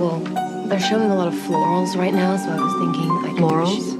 Well, they're showing a lot of florals right now, so I was thinking like Florals?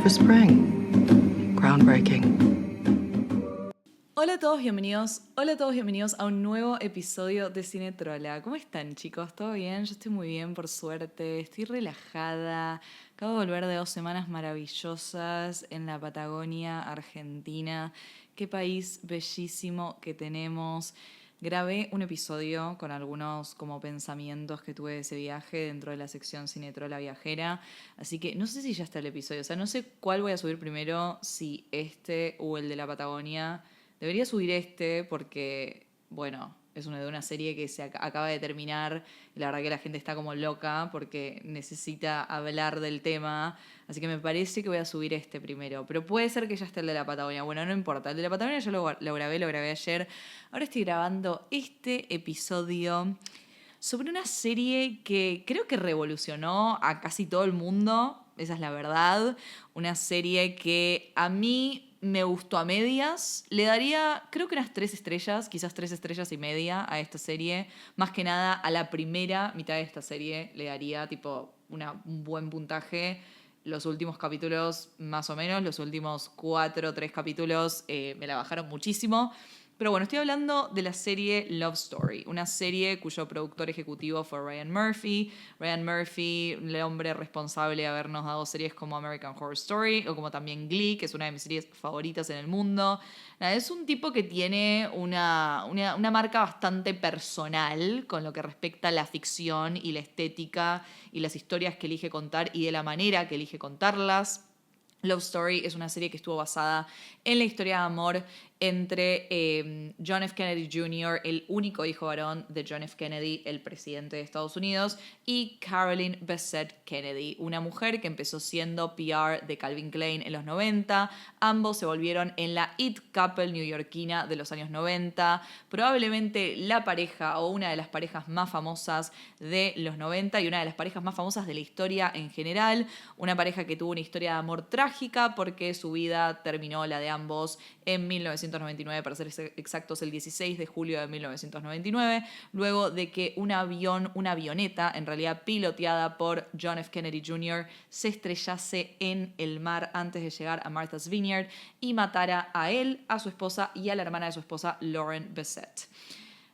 For spring. Groundbreaking. Hola a todos bienvenidos a un nuevo episodio de Cine Trola. ¿Cómo están, chicos? ¿Todo bien? Yo estoy muy bien, por suerte. Estoy relajada. Acabo de volver de 2 semanas maravillosas en la Patagonia, Argentina. Qué país bellísimo que tenemos. Grabé un episodio con algunos como pensamientos que tuve de ese viaje dentro de la sección Cine Trola Viajera. Así que no sé si ya está el episodio. O sea, no sé cuál voy a subir primero, si este o el de la Patagonia. Debería subir este porque, bueno, es de una serie que se acaba de terminar y la verdad que la gente está como loca porque necesita hablar del tema. Así que me parece que voy a subir este primero. Pero puede ser que ya esté el de la Patagonia. Bueno, no importa. El de la Patagonia yo lo grabé ayer. Ahora estoy grabando este episodio sobre una serie que creo que revolucionó a casi todo el mundo. Esa es la verdad. Una serie que a mí me gustó a medias. Le daría, creo que unas 3 estrellas, quizás 3 estrellas y media a esta serie. Más que nada a la primera mitad de esta serie le daría tipo un buen puntaje. Los últimos capítulos, más o menos, los últimos 4 o 3 capítulos me la bajaron muchísimo. Pero bueno, estoy hablando de la serie Love Story, una serie cuyo productor ejecutivo fue Ryan Murphy. Ryan Murphy, el hombre responsable de habernos dado series como American Horror Story o como también Glee, que es una de mis series favoritas en el mundo. Es un tipo que tiene una marca bastante personal con lo que respecta a la ficción y la estética y las historias que elige contar y de la manera que elige contarlas. Love Story es una serie que estuvo basada en la historia de amor entre John F. Kennedy Jr., el único hijo varón de John F. Kennedy, el presidente de Estados Unidos, y Carolyn Bessette Kennedy, una mujer que empezó siendo PR de Calvin Klein en los 90. Ambos se volvieron en la It Couple neoyorquina de los años 90, probablemente la pareja o una de las parejas más famosas de los 90 y una de las parejas más famosas de la historia en general. Una pareja que tuvo una historia de amor trágica porque su vida terminó, la de ambos, en 1999, para ser exactos, el 16 de julio de 1999, luego de que una avioneta, en realidad piloteada por John F. Kennedy Jr., se estrellase en el mar antes de llegar a Martha's Vineyard y matara a él, a su esposa y a la hermana de su esposa, Lauren Bessette.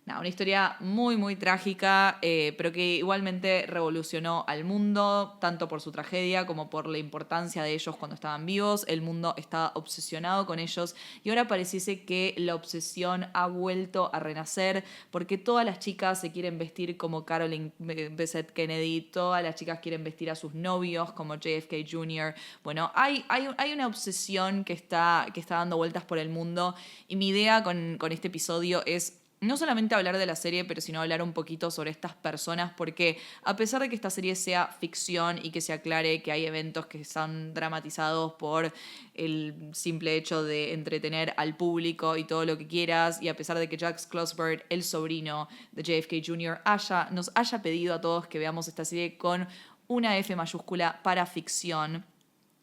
Una historia muy, muy trágica, pero que igualmente revolucionó al mundo, tanto por su tragedia como por la importancia de ellos cuando estaban vivos. El mundo estaba obsesionado con ellos y ahora pareciese que la obsesión ha vuelto a renacer porque todas las chicas se quieren vestir como Carolyn Bessette Kennedy, todas las chicas quieren vestir a sus novios como JFK Jr. Bueno, hay una obsesión que está dando vueltas por el mundo y mi idea con este episodio es no solamente hablar de la serie, pero sino hablar un poquito sobre estas personas, porque a pesar de que esta serie sea ficción y que se aclare que hay eventos que están dramatizados por el simple hecho de entretener al público y todo lo que quieras, y a pesar de que Jack Klosberg, el sobrino de JFK Jr., nos haya pedido a todos que veamos esta serie con una F mayúscula para ficción,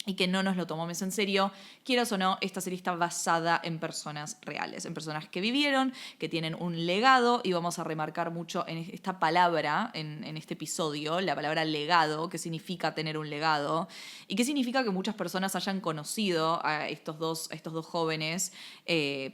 y que no nos lo tomamos en serio, quieras o no, esta serie está basada en personas reales, en personas que vivieron, que tienen un legado, y vamos a remarcar mucho en esta palabra, en este episodio, la palabra legado, qué significa tener un legado, y qué significa que muchas personas hayan conocido a estos dos jóvenes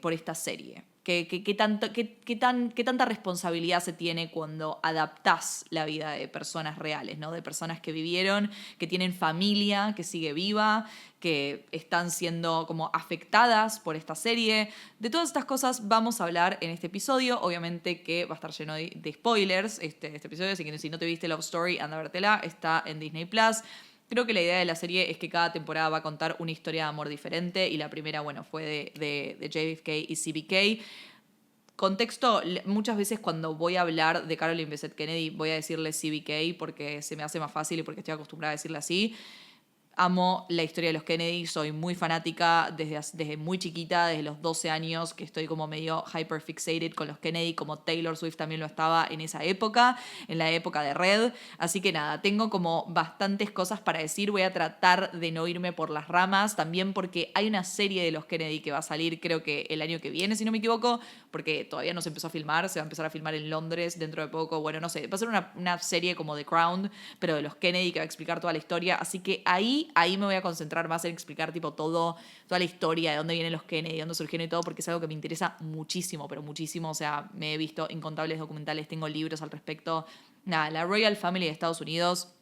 por esta serie. ¿Qué tanta responsabilidad se tiene cuando adaptás la vida de personas reales, ¿no? De personas que vivieron, que tienen familia, que sigue viva, que están siendo como afectadas por esta serie. De todas estas cosas vamos a hablar en este episodio. Obviamente que va a estar lleno de spoilers este episodio, así que si no te viste Love Story, anda a vértela, está en Disney+. Creo que la idea de la serie es que cada temporada va a contar una historia de amor diferente y la primera, bueno, fue de JFK y CBK. Contexto, muchas veces cuando voy a hablar de Carolyn Bessette Kennedy voy a decirle CBK porque se me hace más fácil y porque estoy acostumbrada a decirle así. amo la historia de los Kennedy, soy muy fanática desde muy chiquita, desde los 12 años, que estoy como medio hyperfixated con los Kennedy, como Taylor Swift también lo estaba en esa época, en la época de Red. Así que nada, tengo como bastantes cosas para decir, voy a tratar de no irme por las ramas, también porque hay una serie de los Kennedy que va a salir creo que el año que viene, si no me equivoco, porque todavía no se empezó a filmar, se va a empezar a filmar en Londres dentro de poco, bueno, no sé, va a ser una serie como The Crown, pero de los Kennedy que va a explicar toda la historia, así que ahí me voy a concentrar más en explicar tipo toda la historia, de dónde vienen los Kennedy, de dónde surgieron y todo, porque es algo que me interesa muchísimo, pero muchísimo, o sea, me he visto incontables documentales, tengo libros al respecto. Nada, la Royal Family de Estados Unidos,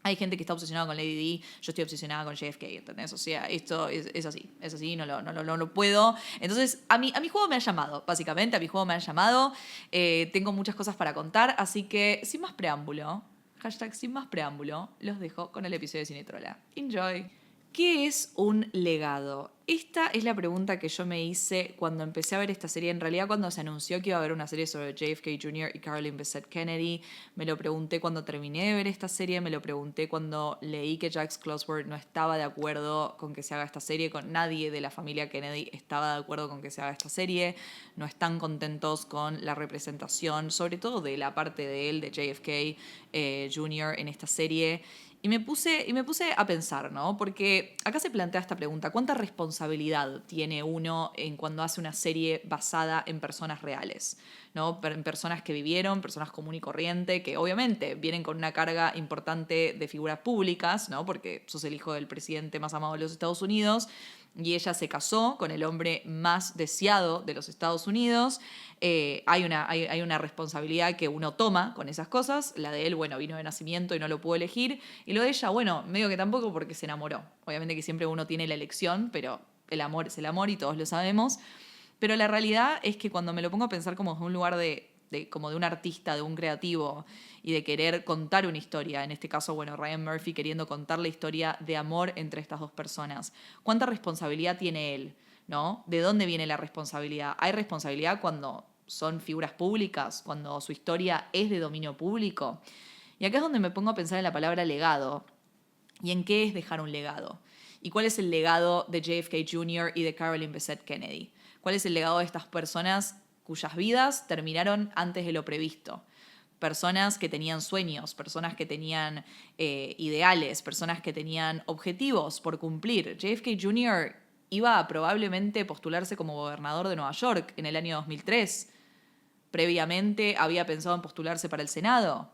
hay gente que está obsesionada con Lady Di, yo estoy obsesionada con JFK, ¿entendés? O sea, esto es así, no lo puedo. Entonces, a mi juego me ha llamado, básicamente, a mi juego me ha llamado. Tengo muchas cosas para contar, así que sin más preámbulo, hashtag sin más preámbulo, los dejo con el episodio de Cine Trola. Enjoy. ¿Qué es un legado? Esta es la pregunta que yo me hice cuando empecé a ver esta serie. En realidad, cuando se anunció que iba a haber una serie sobre JFK Jr. y Carolyn Bessette Kennedy, me lo pregunté cuando terminé de ver esta serie, me lo pregunté cuando leí que Jax Closworth no estaba de acuerdo con que se haga esta serie, con nadie de la familia Kennedy estaba de acuerdo con que se haga esta serie, no están contentos con la representación, sobre todo de la parte de él, de JFK Jr. en esta serie. Y me puse a pensar, ¿no? Porque acá se plantea esta pregunta: ¿cuánta responsabilidad tiene uno en cuando hace una serie basada en personas reales? ¿No? En personas que vivieron, personas común y corriente, que obviamente vienen con una carga importante de figuras públicas, ¿no? Porque sos el hijo del presidente más amado de los Estados Unidos, y ella se casó con el hombre más deseado de los Estados Unidos. Hay una responsabilidad que uno toma con esas cosas. La de él, bueno, vino de nacimiento y no lo pudo elegir. Y lo de ella, bueno, medio que tampoco, porque se enamoró. Obviamente que siempre uno tiene la elección, pero el amor es el amor y todos lo sabemos. Pero la realidad es que cuando me lo pongo a pensar como en un lugar como de un artista, de un creativo, y de querer contar una historia, en este caso, bueno, Ryan Murphy queriendo contar la historia de amor entre estas dos personas, ¿cuánta responsabilidad tiene él? ¿No? ¿De dónde viene la responsabilidad? ¿Hay responsabilidad cuando son figuras públicas, cuando su historia es de dominio público? Y acá es donde me pongo a pensar en la palabra legado y en qué es dejar un legado. ¿Y cuál es el legado de JFK Jr. y de Carolyn Bessette Kennedy? ¿Cuál es el legado de estas personas cuyas vidas terminaron antes de lo previsto? Personas que tenían sueños, personas que tenían ideales, personas que tenían objetivos por cumplir. JFK Jr. iba a probablemente postularse como gobernador de Nueva York en el año 2003. Previamente había pensado en postularse para el Senado.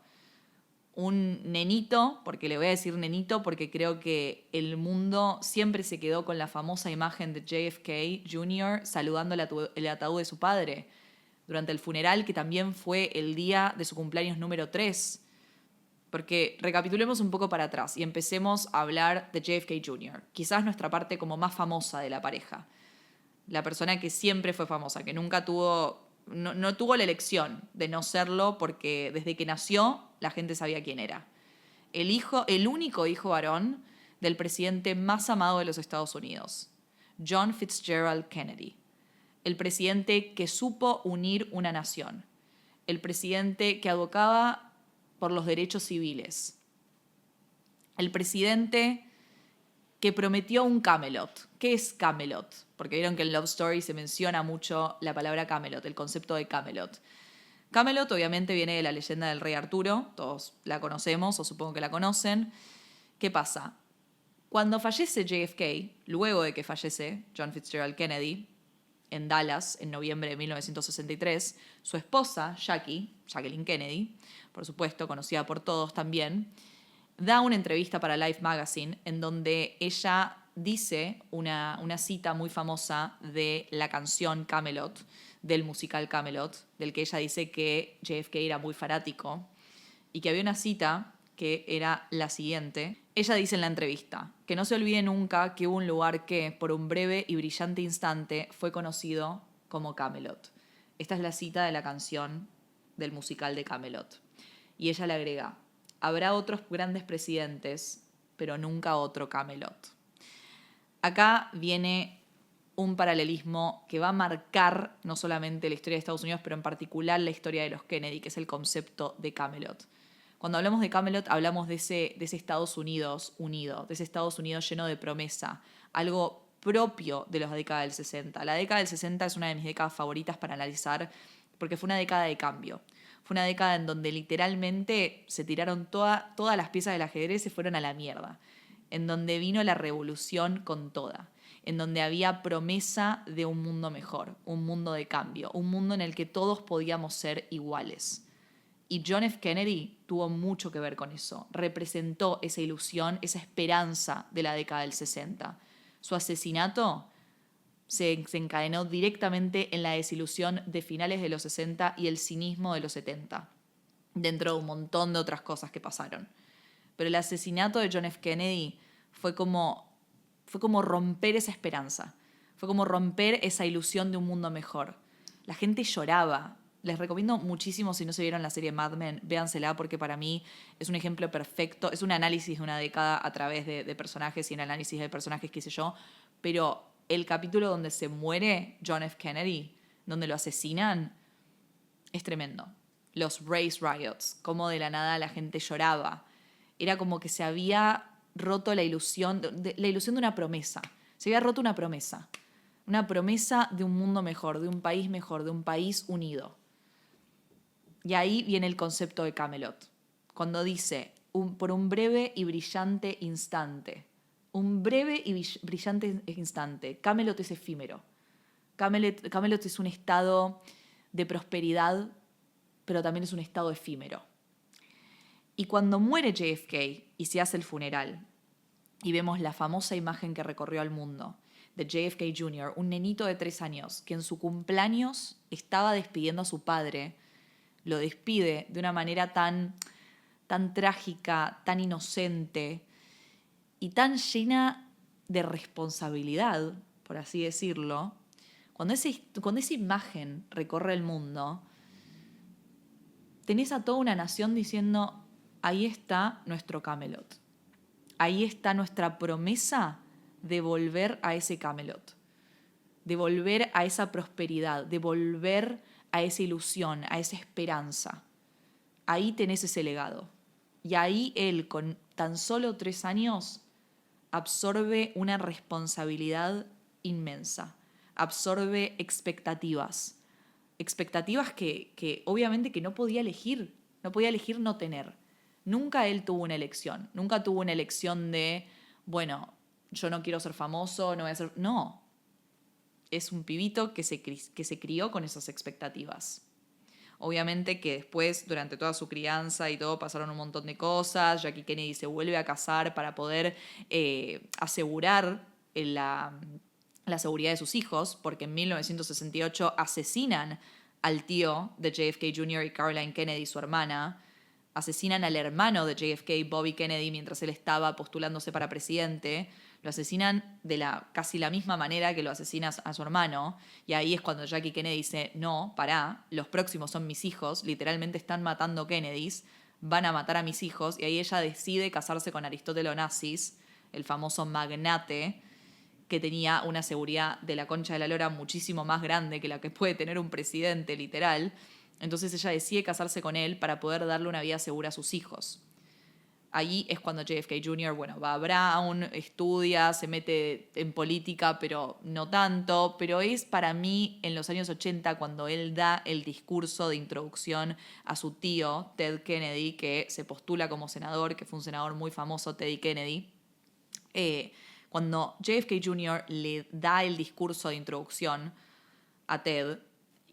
Un nenito, porque le voy a decir nenito porque creo que el mundo siempre se quedó con la famosa imagen de JFK Jr. saludando el ataúd de su padre durante el funeral, que también fue el día de su cumpleaños número 3. Porque recapitulemos un poco para atrás y empecemos a hablar de JFK Jr., quizás nuestra parte como más famosa de la pareja. La persona que siempre fue famosa, que nunca tuvo, no tuvo la elección de no serlo, porque desde que nació la gente sabía quién era. El único hijo varón del presidente más amado de los Estados Unidos, John Fitzgerald Kennedy. El presidente que supo unir una nación. El presidente que abogaba por los derechos civiles. El presidente que prometió un Camelot. ¿Qué es Camelot? Porque vieron que en Love Story se menciona mucho la palabra Camelot, el concepto de Camelot. Camelot obviamente viene de la leyenda del rey Arturo, todos la conocemos o supongo que la conocen. ¿Qué pasa? Cuando fallece JFK, luego de que fallece John Fitzgerald Kennedy, en Dallas, en noviembre de 1963, su esposa, Jacqueline Kennedy, por supuesto, conocida por todos también, da una entrevista para Life Magazine en donde ella dice una cita muy famosa de la canción Camelot, del musical Camelot, del que ella dice que JFK era muy fanático, y que había una cita que era la siguiente. Ella dice en la entrevista que no se olvide nunca que hubo un lugar que, por un breve y brillante instante, fue conocido como Camelot. Esta es la cita de la canción del musical de Camelot. Y ella le agrega: habrá otros grandes presidentes, pero nunca otro Camelot. Acá viene un paralelismo que va a marcar no solamente la historia de Estados Unidos, pero en particular la historia de los Kennedy, que es el concepto de Camelot. Cuando hablamos de Camelot, hablamos de ese Estados Unidos unido, de ese Estados Unidos lleno de promesa, algo propio de la década del 60. La década del 60 es una de mis décadas favoritas para analizar porque fue una década de cambio. Fue una década en donde literalmente se tiraron todas las piezas del ajedrez y se fueron a la mierda. En donde vino la revolución con toda. En donde había promesa de un mundo mejor, un mundo de cambio, un mundo en el que todos podíamos ser iguales. Y John F. Kennedy tuvo mucho que ver con eso. Representó esa ilusión, esa esperanza de la década del 60. Su asesinato se encadenó directamente en la desilusión de finales de los 60 y el cinismo de los 70, dentro de un montón de otras cosas que pasaron. Pero el asesinato de John F. Kennedy fue como romper esa esperanza, fue como romper esa ilusión de un mundo mejor. La gente lloraba. Les recomiendo muchísimo, si no se vieron la serie Mad Men, véansela porque para mí es un ejemplo perfecto, es un análisis de una década a través de personajes y un análisis de personajes, qué sé yo, pero el capítulo donde se muere John F. Kennedy, donde lo asesinan, es tremendo. Los race riots, como de la nada la gente lloraba. Era como que se había roto la ilusión de una promesa. Se había roto una promesa de un mundo mejor, de un país mejor, de un país unido. Y ahí viene el concepto de Camelot, cuando dice, por un breve y brillante instante. Un breve y brillante instante. Camelot es efímero. Camelot es un estado de prosperidad, pero también es un estado efímero. Y cuando muere JFK y se hace el funeral, y vemos la famosa imagen que recorrió al mundo de JFK Jr., un nenito de 3 años, que en su cumpleaños estaba despidiendo a su padre, lo despide de una manera tan trágica, tan inocente y tan llena de responsabilidad, por así decirlo. Cuando esa imagen recorre el mundo, tenés a toda una nación diciendo, ahí está nuestro Camelot. Ahí está nuestra promesa de volver a ese Camelot, de volver a esa prosperidad, de volver a esa ilusión, a esa esperanza. Ahí tenés ese legado. Y ahí él, con tan solo 3 años, absorbe una responsabilidad inmensa, absorbe expectativas que obviamente que no podía elegir no tener. Nunca él tuvo una elección, nunca tuvo una elección de, bueno, yo no quiero ser famoso, no voy a ser... No, es un pibito que se crió con esas expectativas. Obviamente que después, durante toda su crianza y todo, pasaron un montón de cosas. Jackie Kennedy se vuelve a casar para poder asegurar la seguridad de sus hijos, porque en 1968 asesinan al tío de JFK Jr. y Caroline Kennedy, su hermana. Asesinan al hermano de JFK, Bobby Kennedy, mientras él estaba postulándose para presidente. Lo asesinan de casi la misma manera que lo asesina a su hermano. Y ahí es cuando Jackie Kennedy dice, no, pará, los próximos son mis hijos, literalmente están matando Kennedys, van a matar a mis hijos. Y ahí ella decide casarse con Aristóteles Onassis, el famoso magnate, que tenía una seguridad de la concha de la lora muchísimo más grande que la que puede tener un presidente, literal. Entonces ella decide casarse con él para poder darle una vida segura a sus hijos. Allí es cuando JFK Jr., va a Brown, estudia, se mete en política, pero no tanto. Pero es para mí en los años 80 cuando él da el discurso de introducción a su tío, Ted Kennedy, que se postula como senador, que fue un senador muy famoso, Teddy Kennedy. Cuando JFK Jr. le da el discurso de introducción a Ted,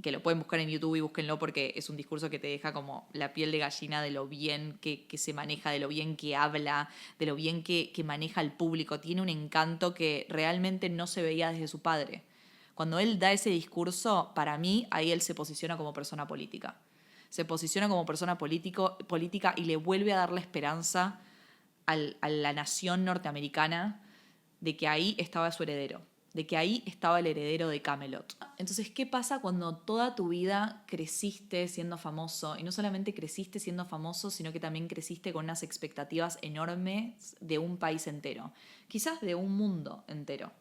que lo pueden buscar en YouTube y búsquenlo porque es un discurso que te deja como la piel de gallina de lo bien que se maneja, de lo bien que habla, de lo bien que maneja al público. Tiene un encanto que realmente no se veía desde su padre. Cuando él da ese discurso, para mí, ahí él se posiciona como persona política. Se posiciona como persona política y le vuelve a dar la esperanza a la nación norteamericana de que ahí estaba su heredero, de que ahí estaba el heredero de Camelot. Entonces, ¿qué pasa cuando toda tu vida creciste siendo famoso? Y no solamente creciste siendo famoso, sino que también creciste con unas expectativas enormes de un país entero. Quizás de un mundo entero,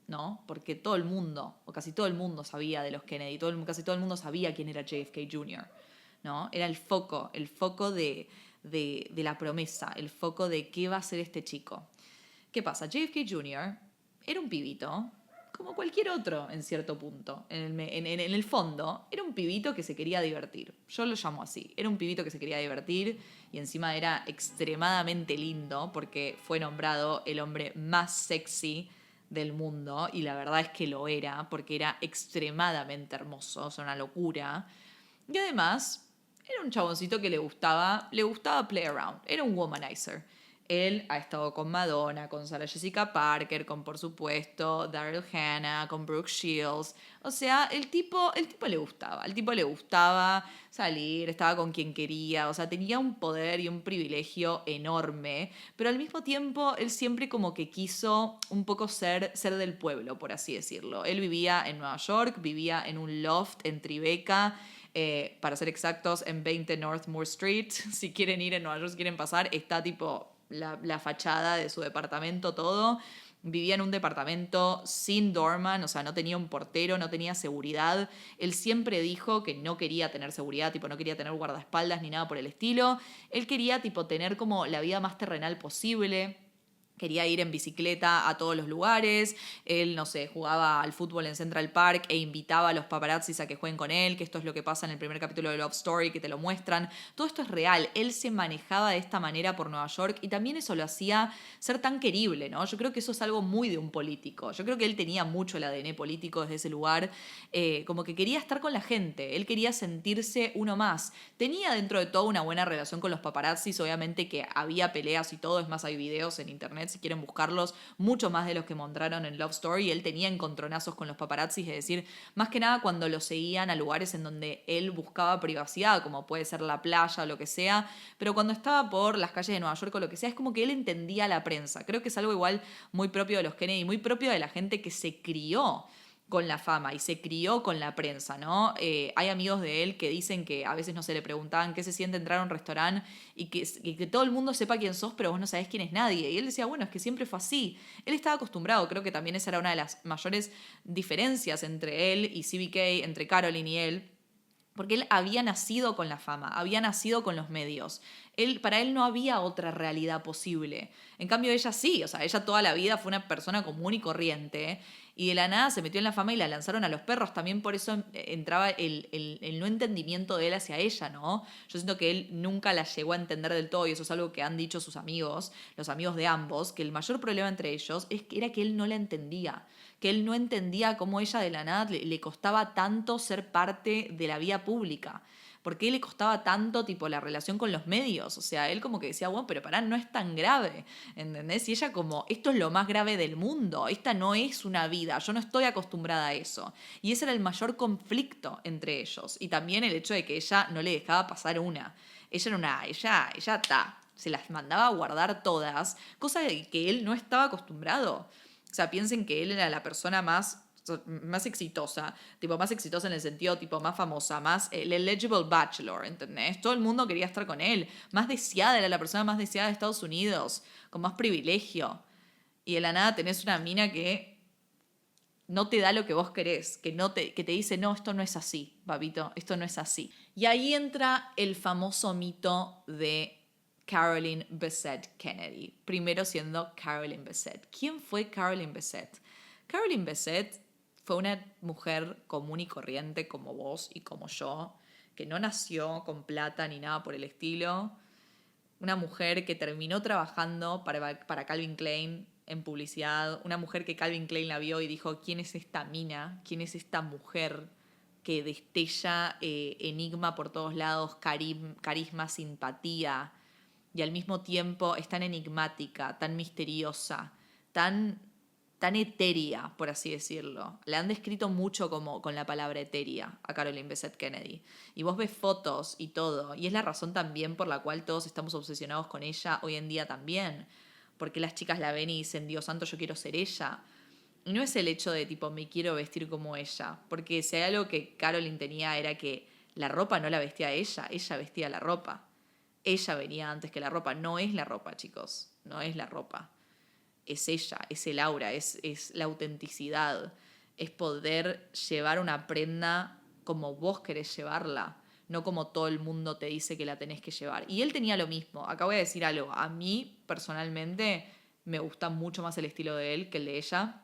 ¿no? Porque todo el mundo, o casi todo el mundo sabía de los Kennedy, casi todo el mundo sabía quién era JFK Jr., ¿no? Era el foco de la promesa, el foco de qué va a ser este chico. ¿Qué pasa? JFK Jr. era un pibito, como cualquier otro en cierto punto. En el fondo, era un pibito que se quería divertir. Yo lo llamo así. Era un pibito que se quería divertir y encima era extremadamente lindo porque fue nombrado el hombre más sexy del mundo y la verdad es que lo era porque era extremadamente hermoso, o sea, una locura. Y además, era un chaboncito que le gustaba play around, era un womanizer. Él ha estado con Madonna, con Sarah Jessica Parker, con, por supuesto, Daryl Hannah, con Brooke Shields. O sea, el tipo le gustaba. El tipo le gustaba salir, estaba con quien quería. O sea, tenía un poder y un privilegio enorme. Pero al mismo tiempo, él siempre como que quiso un poco ser del pueblo, por así decirlo. Él vivía en Nueva York, vivía en un loft en Tribeca. Para ser exactos, en 20 North Moore Street. Si quieren ir en Nueva York, si quieren pasar, está tipo la fachada de su departamento, todo. Vivía en un departamento sin doorman, o sea, no tenía un portero, no tenía seguridad. Él siempre dijo que no quería tener seguridad, tipo, no quería tener guardaespaldas ni nada por el estilo. Él quería, tipo, tener como la vida más terrenal posible. Quería ir en bicicleta a todos los lugares. Él, no sé, jugaba al fútbol en Central Park e invitaba a los paparazzis a que jueguen con él, que esto es lo que pasa en el primer capítulo de Love Story, que te lo muestran. Todo esto es real. Él se manejaba de esta manera por Nueva York y también eso lo hacía ser tan querible, ¿no? Yo creo que eso es algo muy de un político. Yo creo que él tenía mucho el ADN político desde ese lugar. Como que quería estar con la gente. Él quería sentirse uno más. Tenía dentro de todo una buena relación con los paparazzis. Obviamente que había peleas y todo. Es más, hay videos en internet si quieren buscarlos, mucho más de los que mostraron en Love Story. Él tenía encontronazos con los paparazzis, es decir, más que nada cuando lo seguían a lugares en donde él buscaba privacidad, como puede ser la playa o lo que sea, pero cuando estaba por las calles de Nueva York o lo que sea, es como que él entendía la prensa. Creo que es algo igual muy propio de los Kennedy, muy propio de la gente que se crió con la fama y se crió con la prensa, ¿no? Hay amigos de él que dicen que a veces no se le preguntaban qué se siente entrar a un restaurante y que todo el mundo sepa quién sos, pero vos no sabés quién es nadie. Y él decía, bueno, es que siempre fue así. Él estaba acostumbrado, creo que también esa era una de las mayores diferencias entre él y CBK, entre Caroline y él, porque él había nacido con la fama, había nacido con los medios. Para él no había otra realidad posible. En cambio ella sí, o sea, ella toda la vida fue una persona común y corriente y de la nada se metió en la fama y la lanzaron a los perros. También por eso entraba el no entendimiento de él hacia ella, ¿no? Yo siento que él nunca la llegó a entender del todo y eso es algo que han dicho sus amigos, los amigos de ambos, que el mayor problema entre ellos era que él no la entendía, que él no entendía cómo ella de la nada le costaba tanto ser parte de la vida pública. ¿Por qué le costaba tanto tipo la relación con los medios? O sea, él como que decía, bueno, pero pará, no es tan grave, ¿entendés? Y ella como, esto es lo más grave del mundo, esta no es una vida, yo no estoy acostumbrada a eso. Y ese era el mayor conflicto entre ellos. Y también el hecho de que ella no le dejaba pasar una. Ella se las mandaba a guardar todas, cosa de que él no estaba acostumbrado. O sea, piensen que él era la persona más exitosa, tipo más exitosa en el sentido tipo más famosa, más el eligible bachelor, ¿entendés? Todo el mundo quería estar con él, más deseada, era la persona más deseada de Estados Unidos, con más privilegio. Y de la nada tenés una mina que no te da lo que vos querés, que te dice, no, esto no es así, babito, esto no es así. Y ahí entra el famoso mito de Carolyn Bessette Kennedy, primero siendo Carolyn Bessette. ¿Quién fue Carolyn Bessette? Carolyn Bessette fue una mujer común y corriente como vos y como yo, que no nació con plata ni nada por el estilo. Una mujer que terminó trabajando para Calvin Klein en publicidad. Una mujer que Calvin Klein la vio y dijo, ¿quién es esta mina? ¿Quién es esta mujer que destella enigma por todos lados, carisma, simpatía? Y al mismo tiempo es tan enigmática, tan misteriosa, tan etérea, por así decirlo. Le han descrito mucho como con la palabra etérea a Caroline Bessette Kennedy. Y vos ves fotos y todo, y es la razón también por la cual todos estamos obsesionados con ella hoy en día también. Porque las chicas la ven y dicen, Dios santo, yo quiero ser ella. Y no es el hecho de tipo, me quiero vestir como ella. Porque si hay algo que Caroline tenía era que la ropa no la vestía ella vestía la ropa. Ella venía antes que la ropa. No es la ropa, chicos, no es la ropa. Es ella, es el aura, es la autenticidad, es poder llevar una prenda como vos querés llevarla, no como todo el mundo te dice que la tenés que llevar. Y él tenía lo mismo. Acá voy a decir algo. A mí, personalmente, me gusta mucho más el estilo de él que el de ella,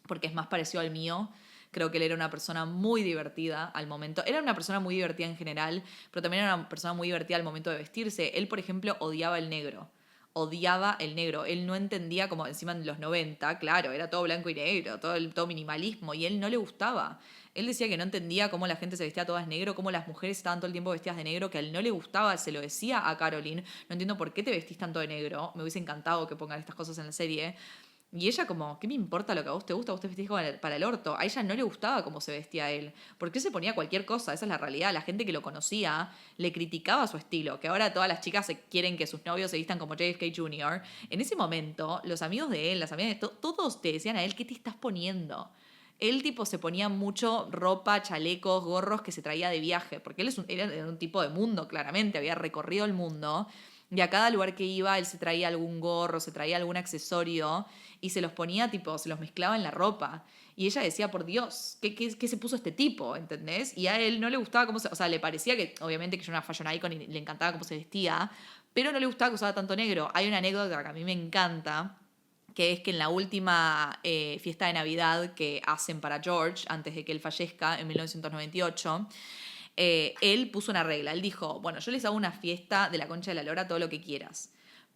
porque es más parecido al mío. Creo que él era una persona muy divertida al momento. Era una persona muy divertida en general, pero también era una persona muy divertida al momento de vestirse. Él, por ejemplo, odiaba el negro. Odiaba el negro. Él no entendía, como encima en los 90, claro, era todo blanco y negro, todo minimalismo, y él no le gustaba. Él decía que no entendía cómo la gente se vestía todas negro, cómo las mujeres estaban todo el tiempo vestidas de negro, que a él no le gustaba, se lo decía a Caroline. No entiendo por qué te vestís tanto de negro. Me hubiese encantado que pongan estas cosas en la serie. Y ella como, ¿qué me importa lo que a vos te gusta? Vos te vestís para el orto. A ella no le gustaba cómo se vestía él. Porque se ponía cualquier cosa, esa es la realidad. La gente que lo conocía le criticaba su estilo. Que ahora todas las chicas quieren que sus novios se vistan como JFK Jr. En ese momento, los amigos de él, las amigas de todos te decían a él, ¿qué te estás poniendo? Él tipo se ponía mucho ropa, chalecos, gorros que se traía de viaje. Porque él era un tipo de mundo, claramente. Había recorrido el mundo. Y a cada lugar que iba, él se traía algún gorro, se traía algún accesorio y se los ponía, tipo, se los mezclaba en la ropa. Y ella decía, por Dios, ¿qué se puso este tipo? ¿Entendés? Y a él no le gustaba cómo se... O sea, le parecía que, obviamente, que yo era una fashion icon y le encantaba cómo se vestía, pero no le gustaba que usaba tanto negro. Hay una anécdota que a mí me encanta, que es que en la última fiesta de Navidad que hacen para George, antes de que él fallezca, en 1998... él puso una regla. Él dijo, bueno, yo les hago una fiesta de la concha de la lora, todo lo que quieras,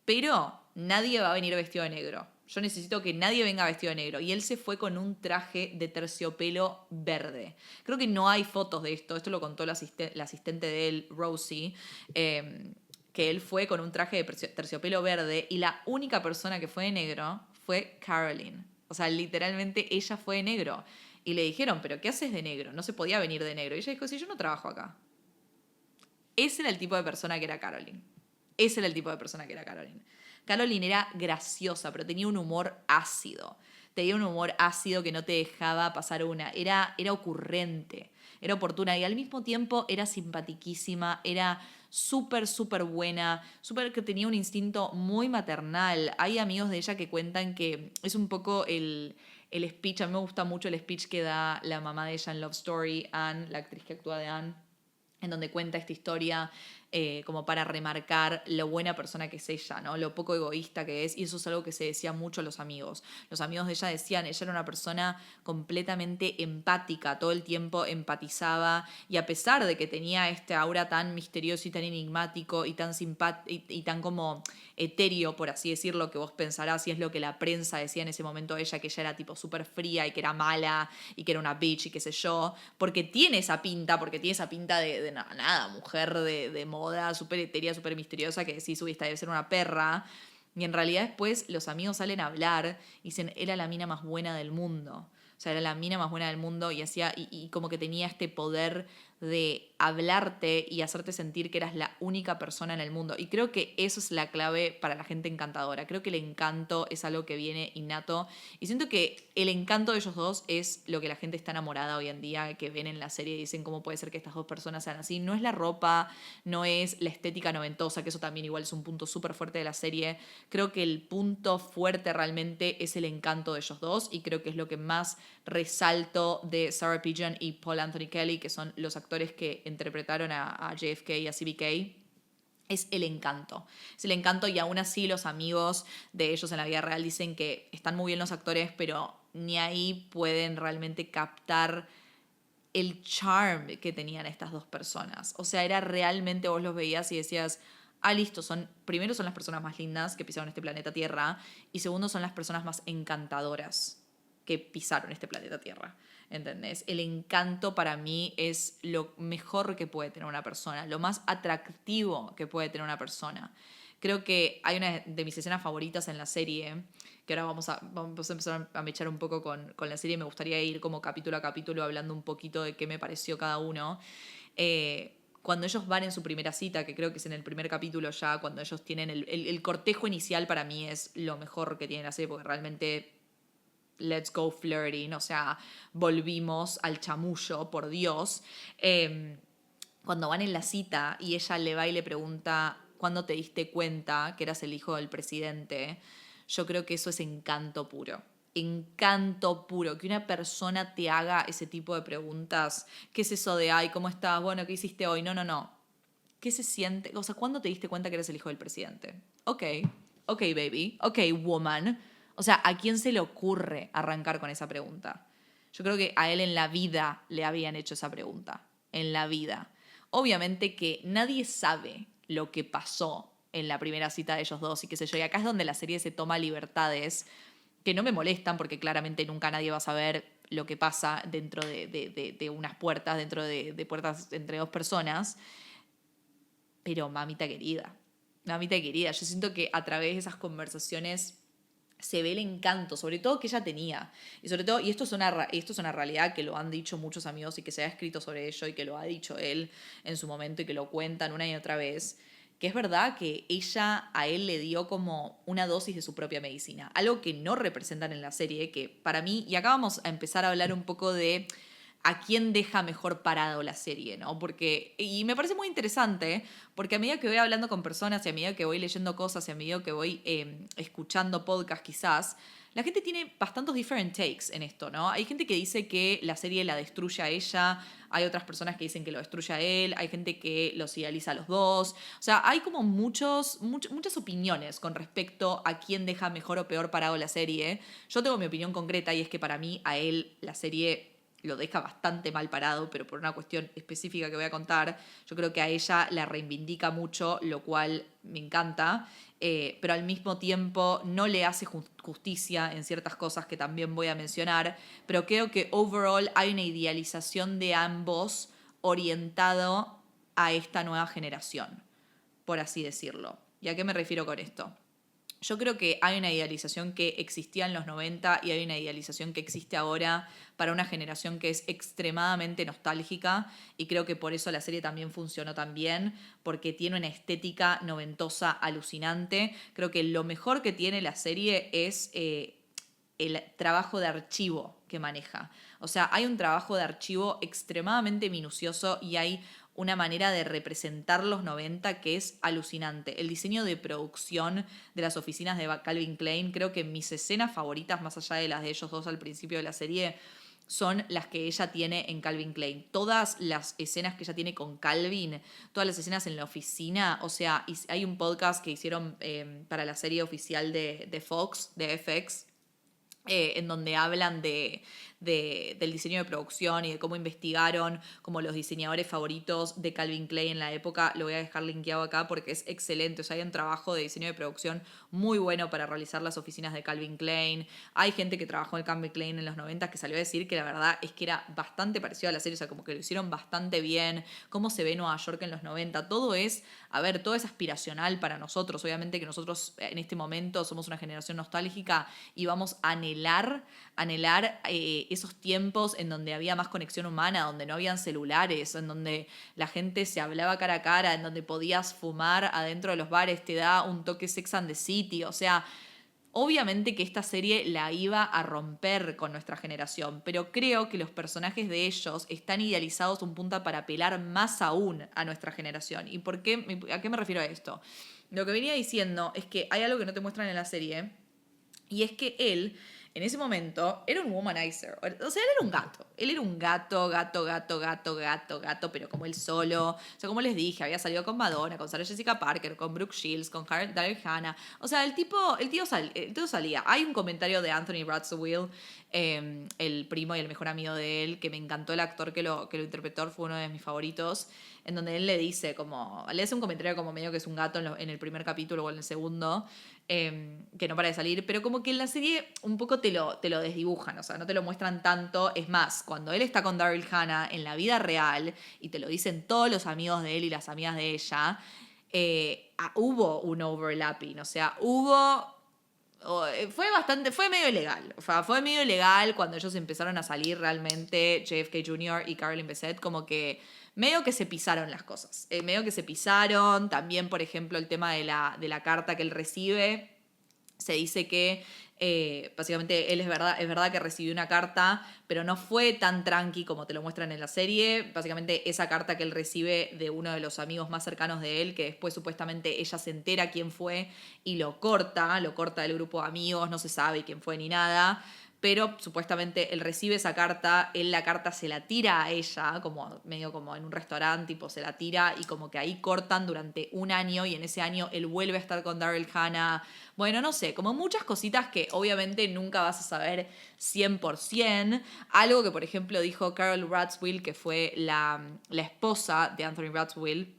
pero nadie va a venir vestido de negro. Yo necesito que nadie venga vestido de negro. Y él se fue con un traje de terciopelo verde. Creo que no hay fotos de esto. Esto lo contó la asistente de él, Rosie, que él fue con un traje de terciopelo verde y la única persona que fue de negro fue Caroline. O sea, literalmente ella fue de negro. Y le dijeron, ¿pero qué haces de negro? No se podía venir de negro. Y ella dijo, sí, yo no trabajo acá. Ese era el tipo de persona que era Caroline. Ese era el tipo de persona que era Caroline. Caroline era graciosa, pero tenía un humor ácido. Tenía un humor ácido que no te dejaba pasar una. Era ocurrente, era oportuna y al mismo tiempo era simpatiquísima, era súper, súper buena, súper que tenía un instinto muy maternal. Hay amigos de ella que cuentan que es un poco el speech, a mí me gusta mucho el speech que da la mamá de ella en Love Story, Anne, la actriz que actúa de Anne, en donde cuenta esta historia como para remarcar lo buena persona que es ella, ¿no? Lo poco egoísta que es, y eso es algo que se decía mucho a los amigos. Los amigos de ella decían, ella era una persona completamente empática, todo el tiempo empatizaba, y a pesar de que tenía este aura tan misterioso y tan enigmático y tan y tan como etéreo, por así decirlo, que vos pensarás, y es lo que la prensa decía en ese momento de ella, que ella era tipo súper fría y que era mala y que era una bitch y qué sé yo, porque tiene esa pinta de nada, mujer de moda, súper etérea, súper misteriosa, que decís, uy, esta debe ser una perra. Y en realidad después los amigos salen a hablar y dicen, era la mina más buena del mundo. O sea, era la mina más buena del mundo y hacía, y como que tenía este poder de hablarte y hacerte sentir que eras la única persona en el mundo. Y creo que eso es la clave para la gente encantadora. Creo que el encanto es algo que viene innato. Y siento que el encanto de ellos dos es lo que la gente está enamorada hoy en día, que ven en la serie y dicen cómo puede ser que estas dos personas sean así. No es la ropa, no es la estética noventosa, que eso también igual es un punto súper fuerte de la serie. Creo que el punto fuerte realmente es el encanto de ellos dos y creo que es lo que más resalto de Sarah Pagan y Paul Anthony Kelly, que son los actores que interpretaron a JFK y a CBK, es el encanto. Es el encanto y aún así los amigos de ellos en la vida real dicen que están muy bien los actores, pero ni ahí pueden realmente captar el charm que tenían estas dos personas. O sea, era realmente, vos los veías y decías, listo, primero son las personas más lindas que pisaron este planeta Tierra y segundo son las personas más encantadoras que pisaron este planeta Tierra, ¿entendés? El encanto para mí es lo mejor que puede tener una persona, lo más atractivo que puede tener una persona. Creo que hay una de mis escenas favoritas en la serie, que ahora vamos a empezar a mechar un poco con la serie, me gustaría ir como capítulo a capítulo hablando un poquito de qué me pareció cada uno. Cuando ellos van en su primera cita, que creo que es en el primer capítulo ya, cuando ellos tienen el cortejo inicial, para mí es lo mejor que tiene la serie, porque realmente let's go flirting, o sea, volvimos al chamullo, por Dios. Cuando van en la cita y ella le va y le pregunta, ¿cuándo te diste cuenta que eras el hijo del presidente? Yo creo que eso es encanto puro. encanto puro, que una persona te haga ese tipo de preguntas. ¿Qué es eso de, ay, cómo estás? Bueno, ¿qué hiciste hoy? No. ¿Qué se siente? O sea, ¿cuándo te diste cuenta que eres el hijo del presidente? Ok, baby, ok, woman. O sea, ¿a quién se le ocurre arrancar con esa pregunta? Yo creo que a él en la vida le habían hecho esa pregunta. En la vida. Obviamente que nadie sabe lo que pasó en la primera cita de ellos dos y qué sé yo. Y acá es donde la serie se toma libertades que no me molestan porque claramente nunca nadie va a saber lo que pasa dentro de unas puertas, dentro de puertas entre dos personas. Pero mamita querida, yo siento que a través de esas conversaciones se ve el encanto, sobre todo que ella tenía. Y sobre todo, y esto es una realidad que lo han dicho muchos amigos y que se ha escrito sobre ello y que lo ha dicho él en su momento y que lo cuentan una y otra vez, que es verdad que ella a él le dio como una dosis de su propia medicina, algo que no representan en la serie, que para mí, y acá vamos a empezar a hablar un poco de a quién deja mejor parado la serie, ¿no? Porque, y me parece muy interesante, porque a medida que voy hablando con personas y a medida que voy leyendo cosas y a medida que voy escuchando podcasts quizás, la gente tiene bastantes different takes en esto, ¿no? Hay gente que dice que la serie la destruye a ella, hay otras personas que dicen que lo destruye a él, hay gente que los idealiza a los dos. O sea, hay como muchas opiniones con respecto a quién deja mejor o peor parado la serie. Yo tengo mi opinión concreta y es que para mí a él la serie lo deja bastante mal parado, pero por una cuestión específica que voy a contar. Yo creo que a ella la reivindica mucho, lo cual me encanta, pero al mismo tiempo no le hace justicia en ciertas cosas que también voy a mencionar, pero creo que overall hay una idealización de ambos orientado a esta nueva generación, por así decirlo. ¿Y a qué me refiero con esto? Yo creo que hay una idealización que existía en los 90 y hay una idealización que existe ahora para una generación que es extremadamente nostálgica y creo que por eso la serie también funcionó tan bien, porque tiene una estética noventosa alucinante. Creo que lo mejor que tiene la serie es el trabajo de archivo que maneja. O sea, hay un trabajo de archivo extremadamente minucioso y hay una manera de representar los 90 que es alucinante. El diseño de producción de las oficinas de Calvin Klein, creo que mis escenas favoritas, más allá de las de ellos dos al principio de la serie, son las que ella tiene en Calvin Klein. Todas las escenas que ella tiene con Calvin, todas las escenas en la oficina, o sea, hay un podcast que hicieron para la serie oficial de Fox, de FX, en donde hablan del diseño de producción y de cómo investigaron como los diseñadores favoritos de Calvin Klein en la época. Lo voy a dejar linkeado acá porque es excelente. O sea, hay un trabajo de diseño de producción muy bueno para realizar las oficinas de Calvin Klein. Hay gente que trabajó en Calvin Klein en los 90 que salió a decir que la verdad es que era bastante parecido a la serie, o sea, como que lo hicieron bastante bien, cómo se ve Nueva York en los 90. Todo es aspiracional para nosotros. Obviamente que nosotros en este momento somos una generación nostálgica y vamos a anhelar esos tiempos en donde había más conexión humana, donde no habían celulares, en donde la gente se hablaba cara a cara, en donde podías fumar adentro de los bares, te da un toque Sex and the City. O sea, obviamente que esta serie la iba a romper con nuestra generación, pero creo que los personajes de ellos están idealizados un punto para apelar más aún a nuestra generación. ¿Y a qué me refiero a esto? Lo que venía diciendo es que hay algo que no te muestran en la serie, y es que él, en ese momento, era un womanizer. O sea, él era un gato. Él era un gato, pero como él solo. O sea, como les dije, había salido con Madonna, con Sarah Jessica Parker, con Brooke Shields, con Daryl Hannah. O sea, el tío salía. Hay un comentario de Anthony Radziwill, el primo y el mejor amigo de él, que me encantó el actor que lo interpretó, fue uno de mis favoritos, en donde él le hace un comentario como medio que es un gato en el primer capítulo o en el segundo, que no para de salir, pero como que en la serie un poco te lo desdibujan, o sea, no te lo muestran tanto. Es más, cuando él está con Daryl Hannah en la vida real, y te lo dicen todos los amigos de él y las amigas de ella, hubo un overlapping, o sea, fue medio ilegal. O sea, fue medio ilegal cuando ellos empezaron a salir realmente, JFK Jr. y Caroline Bessette, como que medio que se pisaron las cosas. Medio que se pisaron. También, por ejemplo, el tema de la carta que él recibe. Se dice que básicamente él es verdad que recibió una carta, pero no fue tan tranqui como te lo muestran en la serie. Básicamente esa carta que él recibe de uno de los amigos más cercanos de él, que después supuestamente ella se entera quién fue y lo corta del grupo de amigos, no se sabe quién fue ni nada. pero supuestamente él recibe esa carta, él la carta se la tira a ella, como medio como en un restaurante, tipo se la tira y como que ahí cortan durante un año y en ese año él vuelve a estar con Daryl Hannah. Bueno, no sé, como muchas cositas que obviamente nunca vas a saber 100%. Algo que, por ejemplo, dijo Carol Radziwill, que fue la esposa de Anthony Radziwill,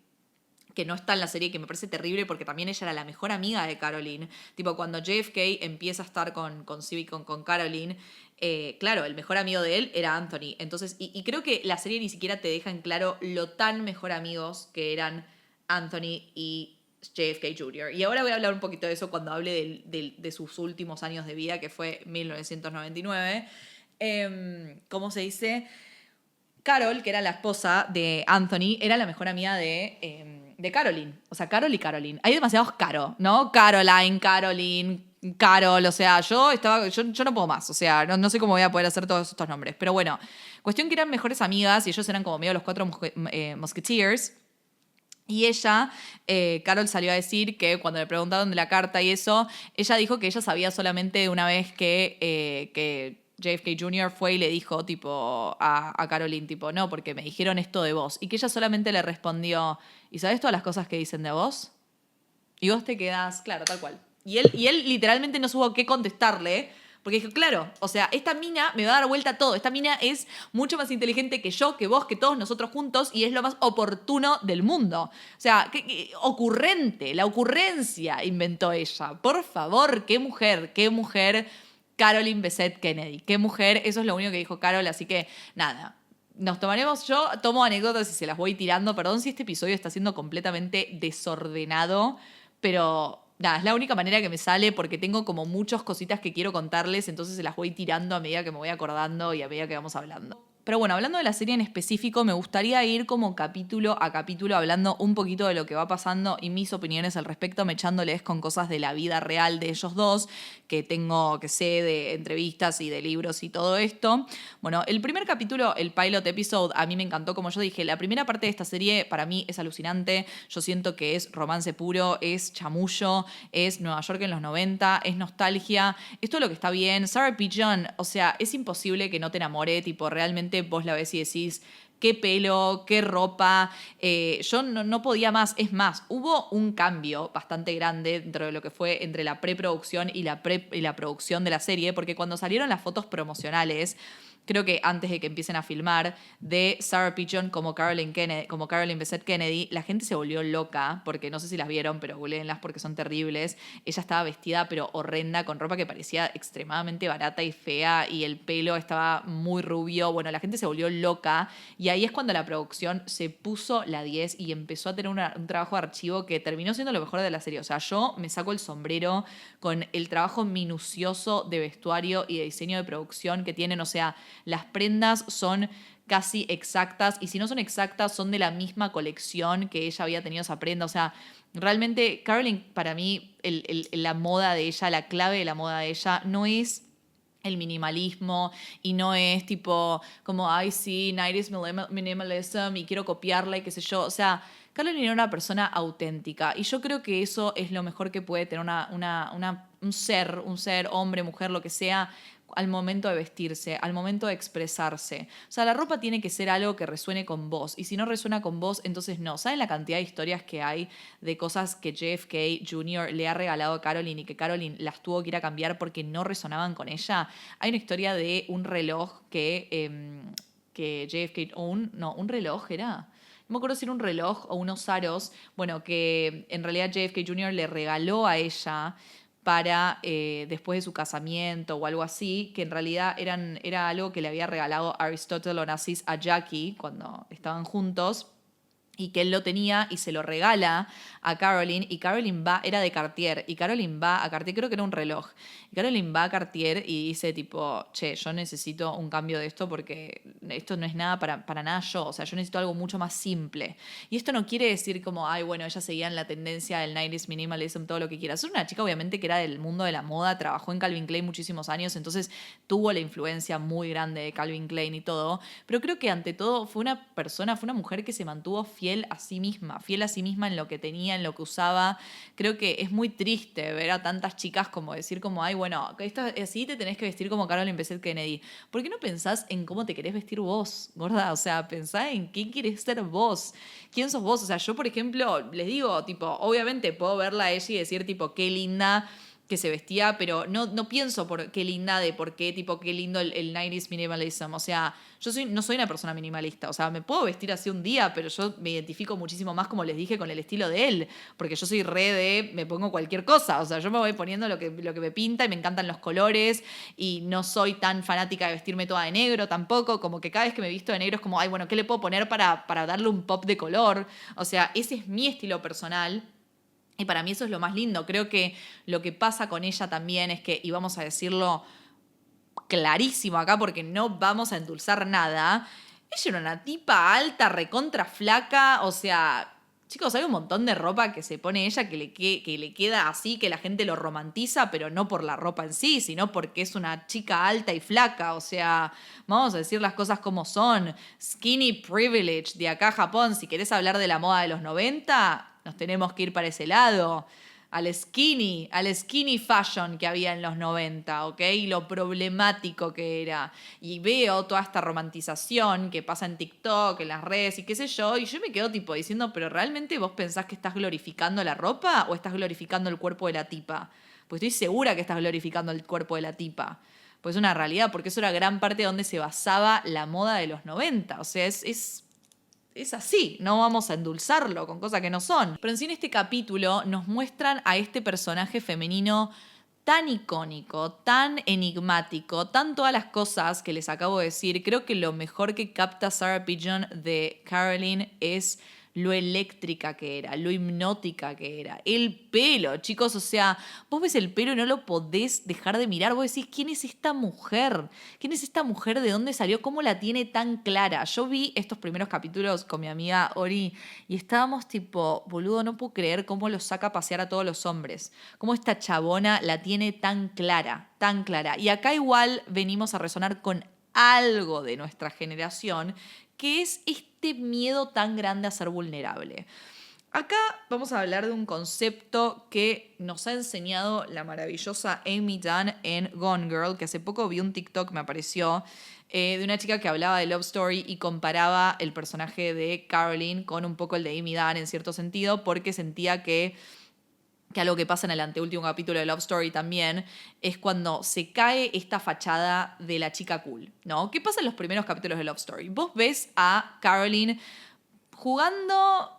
que no está en la serie, que me parece terrible porque también ella era la mejor amiga de Caroline. Tipo, cuando JFK empieza a estar con Caroline, claro, el mejor amigo de él era Anthony. Entonces, y creo que la serie ni siquiera te deja en claro lo tan mejor amigos que eran Anthony y JFK Jr. Y ahora voy a hablar un poquito de eso cuando hable de sus últimos años de vida, que fue 1999. ¿Cómo se dice? Carol, que era la esposa de Anthony, era la mejor amiga de Caroline. O sea, Carol y Caroline. Hay demasiados Caro, ¿no? Caroline, Caroline, Carol. O sea, yo no puedo más. O sea, no sé cómo voy a poder hacer todos estos nombres. Pero bueno, cuestión que eran mejores amigas y ellos eran como medio los 4 Musketeers. Y ella, Carol salió a decir que cuando le preguntaron de la carta y eso, ella dijo que ella sabía solamente una vez que JFK Jr. fue y le dijo tipo a Caroline, tipo, no, porque me dijeron esto de vos. Y que ella solamente le respondió, ¿y sabes todas las cosas que dicen de vos? Y vos te quedás, claro, tal cual. Y él literalmente no supo qué contestarle, porque dijo, claro, o sea, esta mina me va a dar vuelta todo. Esta mina es mucho más inteligente que yo, que vos, que todos nosotros juntos, y es lo más oportuno del mundo. O sea, ocurrente, la ocurrencia inventó ella. Por favor, qué mujer. Caroline Bessette Kennedy. Qué mujer, eso es lo único que dijo Carol, así que nada. Nos tomaremos, yo tomo anécdotas y se las voy tirando. Perdón si este episodio está siendo completamente desordenado, pero nada, es la única manera que me sale porque tengo como muchas cositas que quiero contarles, entonces se las voy tirando a medida que me voy acordando y a medida que vamos hablando. Pero bueno, hablando de la serie en específico, me gustaría ir como capítulo a capítulo hablando un poquito de lo que va pasando y mis opiniones al respecto, mechándoles con cosas de la vida real de ellos dos, que sé de entrevistas y de libros y todo esto. Bueno, el primer capítulo, el pilot episode, a mí me encantó, como yo dije, la primera parte de esta serie para mí es alucinante, yo siento que es romance puro, es chamullo, es Nueva York en los 90, es nostalgia, esto es lo que está bien. Sarah Pigeon, o sea, es imposible que no te enamore, tipo, realmente vos la ves y decís, qué pelo, qué ropa. Yo no podía más. Es más, hubo un cambio bastante grande dentro de lo que fue entre la preproducción y la producción de la serie, porque cuando salieron las fotos promocionales, creo que antes de que empiecen a filmar, de Sarah Pigeon como Caroline Bessette Kennedy, la gente se volvió loca, porque no sé si las vieron, pero googleenlas porque son terribles. Ella estaba vestida, pero horrenda, con ropa que parecía extremadamente barata y fea, y el pelo estaba muy rubio. Bueno, la gente se volvió loca, y ahí es cuando la producción se puso la 10 y empezó a tener un trabajo de archivo que terminó siendo lo mejor de la serie. O sea, yo me saco el sombrero con el trabajo minucioso de vestuario y de diseño de producción que tienen. O sea, las prendas son casi exactas y si no son exactas son de la misma colección que ella había tenido esa prenda. O sea, realmente Caroline, para mí, la moda de ella, la clave de la moda de ella no es el minimalismo y no es tipo como, ay sí, 90s minimalism y quiero copiarla y qué sé yo. O sea, Caroline era una persona auténtica y yo creo que eso es lo mejor que puede tener un ser, hombre, mujer, lo que sea, al momento de vestirse, al momento de expresarse. O sea, la ropa tiene que ser algo que resuene con vos. Y si no resuena con vos, entonces no. ¿Saben la cantidad de historias que hay de cosas que JFK Jr. le ha regalado a Caroline y que Caroline las tuvo que ir a cambiar porque no resonaban con ella? Hay una historia de un reloj que JFK... un reloj era... No me acuerdo si era un reloj o unos aros. Bueno, que en realidad JFK Jr. le regaló a ella para después de su casamiento o algo así, que en realidad era algo que le había regalado Aristotle Onassis a Jackie cuando estaban juntos, y que él lo tenía y se lo regala a Caroline, y Caroline era de Cartier, y Caroline va a Cartier, creo que era un reloj, y Caroline va a Cartier y dice tipo, che, yo necesito un cambio de esto porque esto no es nada para nada yo, o sea, yo necesito algo mucho más simple. Y esto no quiere decir como, ay, bueno, ella seguía en la tendencia del 90s minimalism, todo lo que quieras. Es una chica obviamente que era del mundo de la moda, trabajó en Calvin Klein muchísimos años, entonces tuvo la influencia muy grande de Calvin Klein y todo, pero creo que ante todo fue una mujer que se mantuvo fiel fiel a sí misma en lo que tenía, en lo que usaba. Creo que es muy triste ver a tantas chicas como decir como, ay, bueno, así te tenés que vestir como Caroline Bessette Kennedy. ¿Por qué no pensás en cómo te querés vestir vos, gorda? O sea, pensá en quién querés ser vos. ¿Quién sos vos? O sea, yo, por ejemplo, les digo, tipo, obviamente puedo verla a ella y decir, tipo, qué linda que se vestía, pero no pienso por qué linda de por qué, tipo, qué lindo el 90s minimalism. O sea, no soy una persona minimalista. O sea, me puedo vestir así un día, pero yo me identifico muchísimo más, como les dije, con el estilo de él. Porque yo soy me pongo cualquier cosa. O sea, yo me voy poniendo lo que me pinta y me encantan los colores. Y no soy tan fanática de vestirme toda de negro tampoco. Como que cada vez que me visto de negro es como, ay, bueno, ¿qué le puedo poner para darle un pop de color? O sea, ese es mi estilo personal. Y para mí eso es lo más lindo. Creo que lo que pasa con ella también es que, y vamos a decirlo clarísimo acá porque no vamos a endulzar nada, ella era una tipa alta, recontra flaca, o sea, chicos, hay un montón de ropa que se pone ella que le queda así, que la gente lo romantiza, pero no por la ropa en sí, sino porque es una chica alta y flaca, o sea, vamos a decir las cosas como son. Skinny privilege de acá a Japón. Si querés hablar de la moda de los 90, nos tenemos que ir para ese lado, al skinny fashion que había en los 90, ¿ok? Y lo problemático que era. Y veo toda esta romantización que pasa en TikTok, en las redes y qué sé yo, y yo me quedo tipo diciendo, ¿pero realmente vos pensás que estás glorificando la ropa o estás glorificando el cuerpo de la tipa? Pues estoy segura que estás glorificando el cuerpo de la tipa. Pues es una realidad, porque eso era gran parte de donde se basaba la moda de los 90. O sea, es así, no vamos a endulzarlo con cosas que no son. Pero en sí, en este capítulo nos muestran a este personaje femenino tan icónico, tan enigmático, tan todas las cosas que les acabo de decir. Creo que lo mejor que capta Sarah Pigeon de Caroline es lo eléctrica que era, lo hipnótica que era. El pelo, chicos, o sea, vos ves el pelo y no lo podés dejar de mirar. Vos decís, ¿quién es esta mujer? ¿Quién es esta mujer? ¿De dónde salió? ¿Cómo la tiene tan clara? Yo vi estos primeros capítulos con mi amiga Ori y estábamos tipo, boludo, no puedo creer cómo lo saca a pasear a todos los hombres. Cómo esta chabona la tiene tan clara, tan clara. Y acá igual venimos a resonar con algo de nuestra generación, que es este miedo tan grande a ser vulnerable. Acá vamos a hablar de un concepto que nos ha enseñado la maravillosa Amy Dunn en Gone Girl, que hace poco vi un TikTok, me apareció, de una chica que hablaba de Love Story y comparaba el personaje de Caroline con un poco el de Amy Dunn en cierto sentido, porque sentía que algo que pasa en el anteúltimo capítulo de Love Story también, es cuando se cae esta fachada de la chica cool, ¿no? ¿Qué pasa en los primeros capítulos de Love Story? Vos ves a Caroline jugando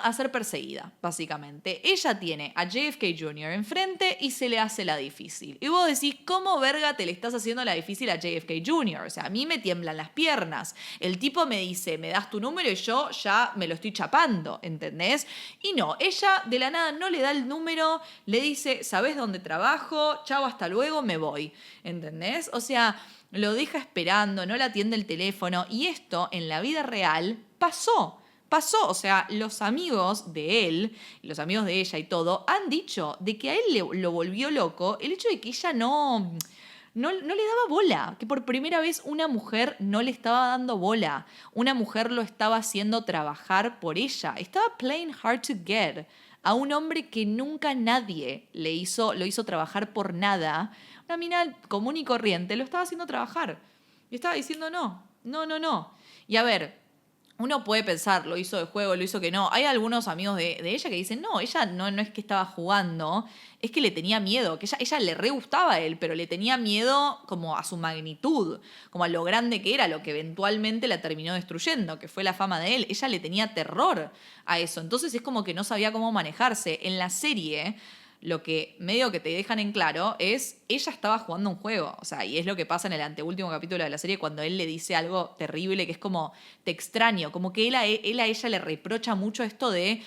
a ser perseguida, básicamente. Ella tiene a JFK Jr. enfrente y se le hace la difícil. Y vos decís, ¿cómo verga te le estás haciendo la difícil a JFK Jr.? O sea, a mí me tiemblan las piernas. El tipo me dice, me das tu número y yo ya me lo estoy chapando, ¿entendés? Y no, ella de la nada no le da el número, le dice, ¿sabés dónde trabajo? Chau, hasta luego, me voy, ¿entendés? O sea, lo deja esperando, no le atiende el teléfono. Y esto, en la vida real, pasó, o sea, los amigos de él, los amigos de ella y todo, han dicho de que a él lo volvió loco el hecho de que ella no le daba bola, que por primera vez una mujer no le estaba dando bola, una mujer lo estaba haciendo trabajar por ella, estaba playing hard to get a un hombre que nunca nadie lo hizo trabajar por nada, una mina común y corriente lo estaba haciendo trabajar y estaba diciendo no. Y a ver, uno puede pensar, lo hizo de juego, lo hizo que no. Hay algunos amigos de ella que dicen, no, ella no es que estaba jugando, es que le tenía miedo, que ella le re gustaba a él, pero le tenía miedo como a su magnitud, como a lo grande que era, lo que eventualmente la terminó destruyendo, que fue la fama de él. Ella le tenía terror a eso, entonces es como que no sabía cómo manejarse. En la serie, lo que medio que te dejan en claro es, ella estaba jugando un juego, o sea, y es lo que pasa en el anteúltimo capítulo de la serie cuando él le dice algo terrible que es como, te extraño, como que él a ella le reprocha mucho esto de,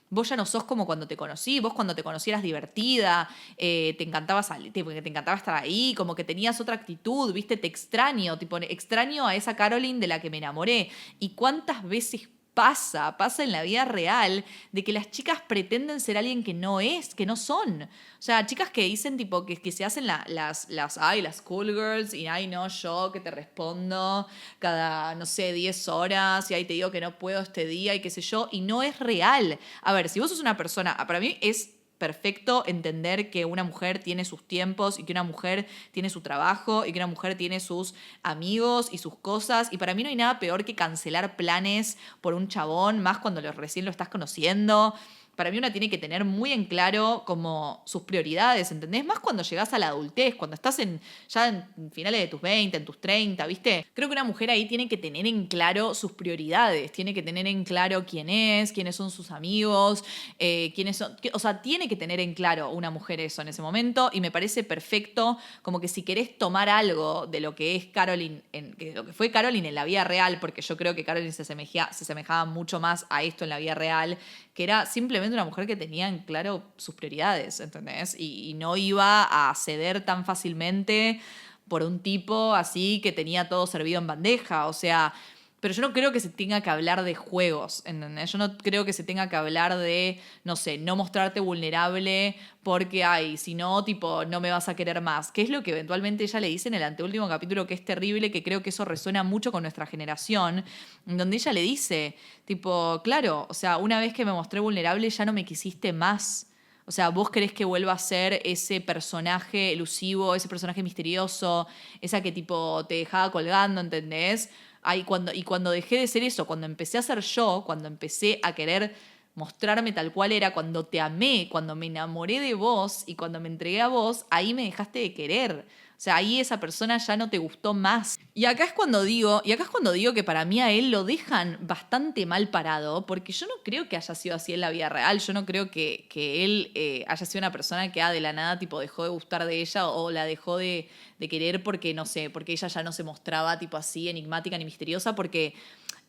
vos ya no sos como cuando te conocí, vos cuando te conocí eras divertida, te encantaba salir, te encantaba estar ahí, como que tenías otra actitud, viste, te extraño, tipo, extraño a esa Caroline de la que me enamoré. ¿Y cuántas veces pasa en la vida real, de que las chicas pretenden ser alguien que no es, que no son. O sea, chicas que dicen tipo que se hacen las cool girls y ay no, yo que te respondo cada, no sé, 10 horas y ahí te digo que no puedo este día y qué sé yo, y no es real. A ver, si vos sos una persona, para mí es perfecto entender que una mujer tiene sus tiempos y que una mujer tiene su trabajo y que una mujer tiene sus amigos y sus cosas. Y para mí no hay nada peor que cancelar planes por un chabón, más cuando recién lo estás conociendo. Para mí una tiene que tener muy en claro como sus prioridades, ¿entendés? Más cuando llegás a la adultez, cuando estás ya en finales de tus 20, en tus 30, ¿viste? Creo que una mujer ahí tiene que tener en claro sus prioridades, tiene que tener en claro quién es, quiénes son sus amigos, quiénes son... O sea, tiene que tener en claro una mujer eso en ese momento y me parece perfecto como que si querés tomar algo de lo que es Caroline, lo que fue Caroline en la vida real, porque yo creo que Caroline se asemejaba mucho más a esto en la vida real, que era simplemente una mujer que tenía en claro sus prioridades, ¿entendés? Y no iba a ceder tan fácilmente por un tipo así que tenía todo servido en bandeja, o sea... Pero yo no creo que se tenga que hablar de juegos, ¿entendés? Yo no creo que se tenga que hablar de, no sé, no mostrarte vulnerable porque, ay, si no, tipo, no me vas a querer más. Que es lo que eventualmente ella le dice en el anteúltimo capítulo, que es terrible, que creo que eso resuena mucho con nuestra generación, donde ella le dice, tipo, claro, o sea, una vez que me mostré vulnerable ya no me quisiste más. O sea, vos querés que vuelva a ser ese personaje elusivo, ese personaje misterioso, esa que tipo te dejaba colgando, ¿entendés? Cuando dejé de ser eso, cuando empecé a ser yo, cuando empecé a querer mostrarme tal cual era, cuando te amé, cuando me enamoré de vos y cuando me entregué a vos, ahí me dejaste de querer. O sea, ahí esa persona ya no te gustó más. Y acá es cuando digo que para mí a él lo dejan bastante mal parado, porque yo no creo que haya sido así en la vida real. Yo no creo que él haya sido una persona que de la nada tipo dejó de gustar de ella o la dejó de querer porque, no sé, porque ella ya no se mostraba tipo así enigmática ni misteriosa, porque...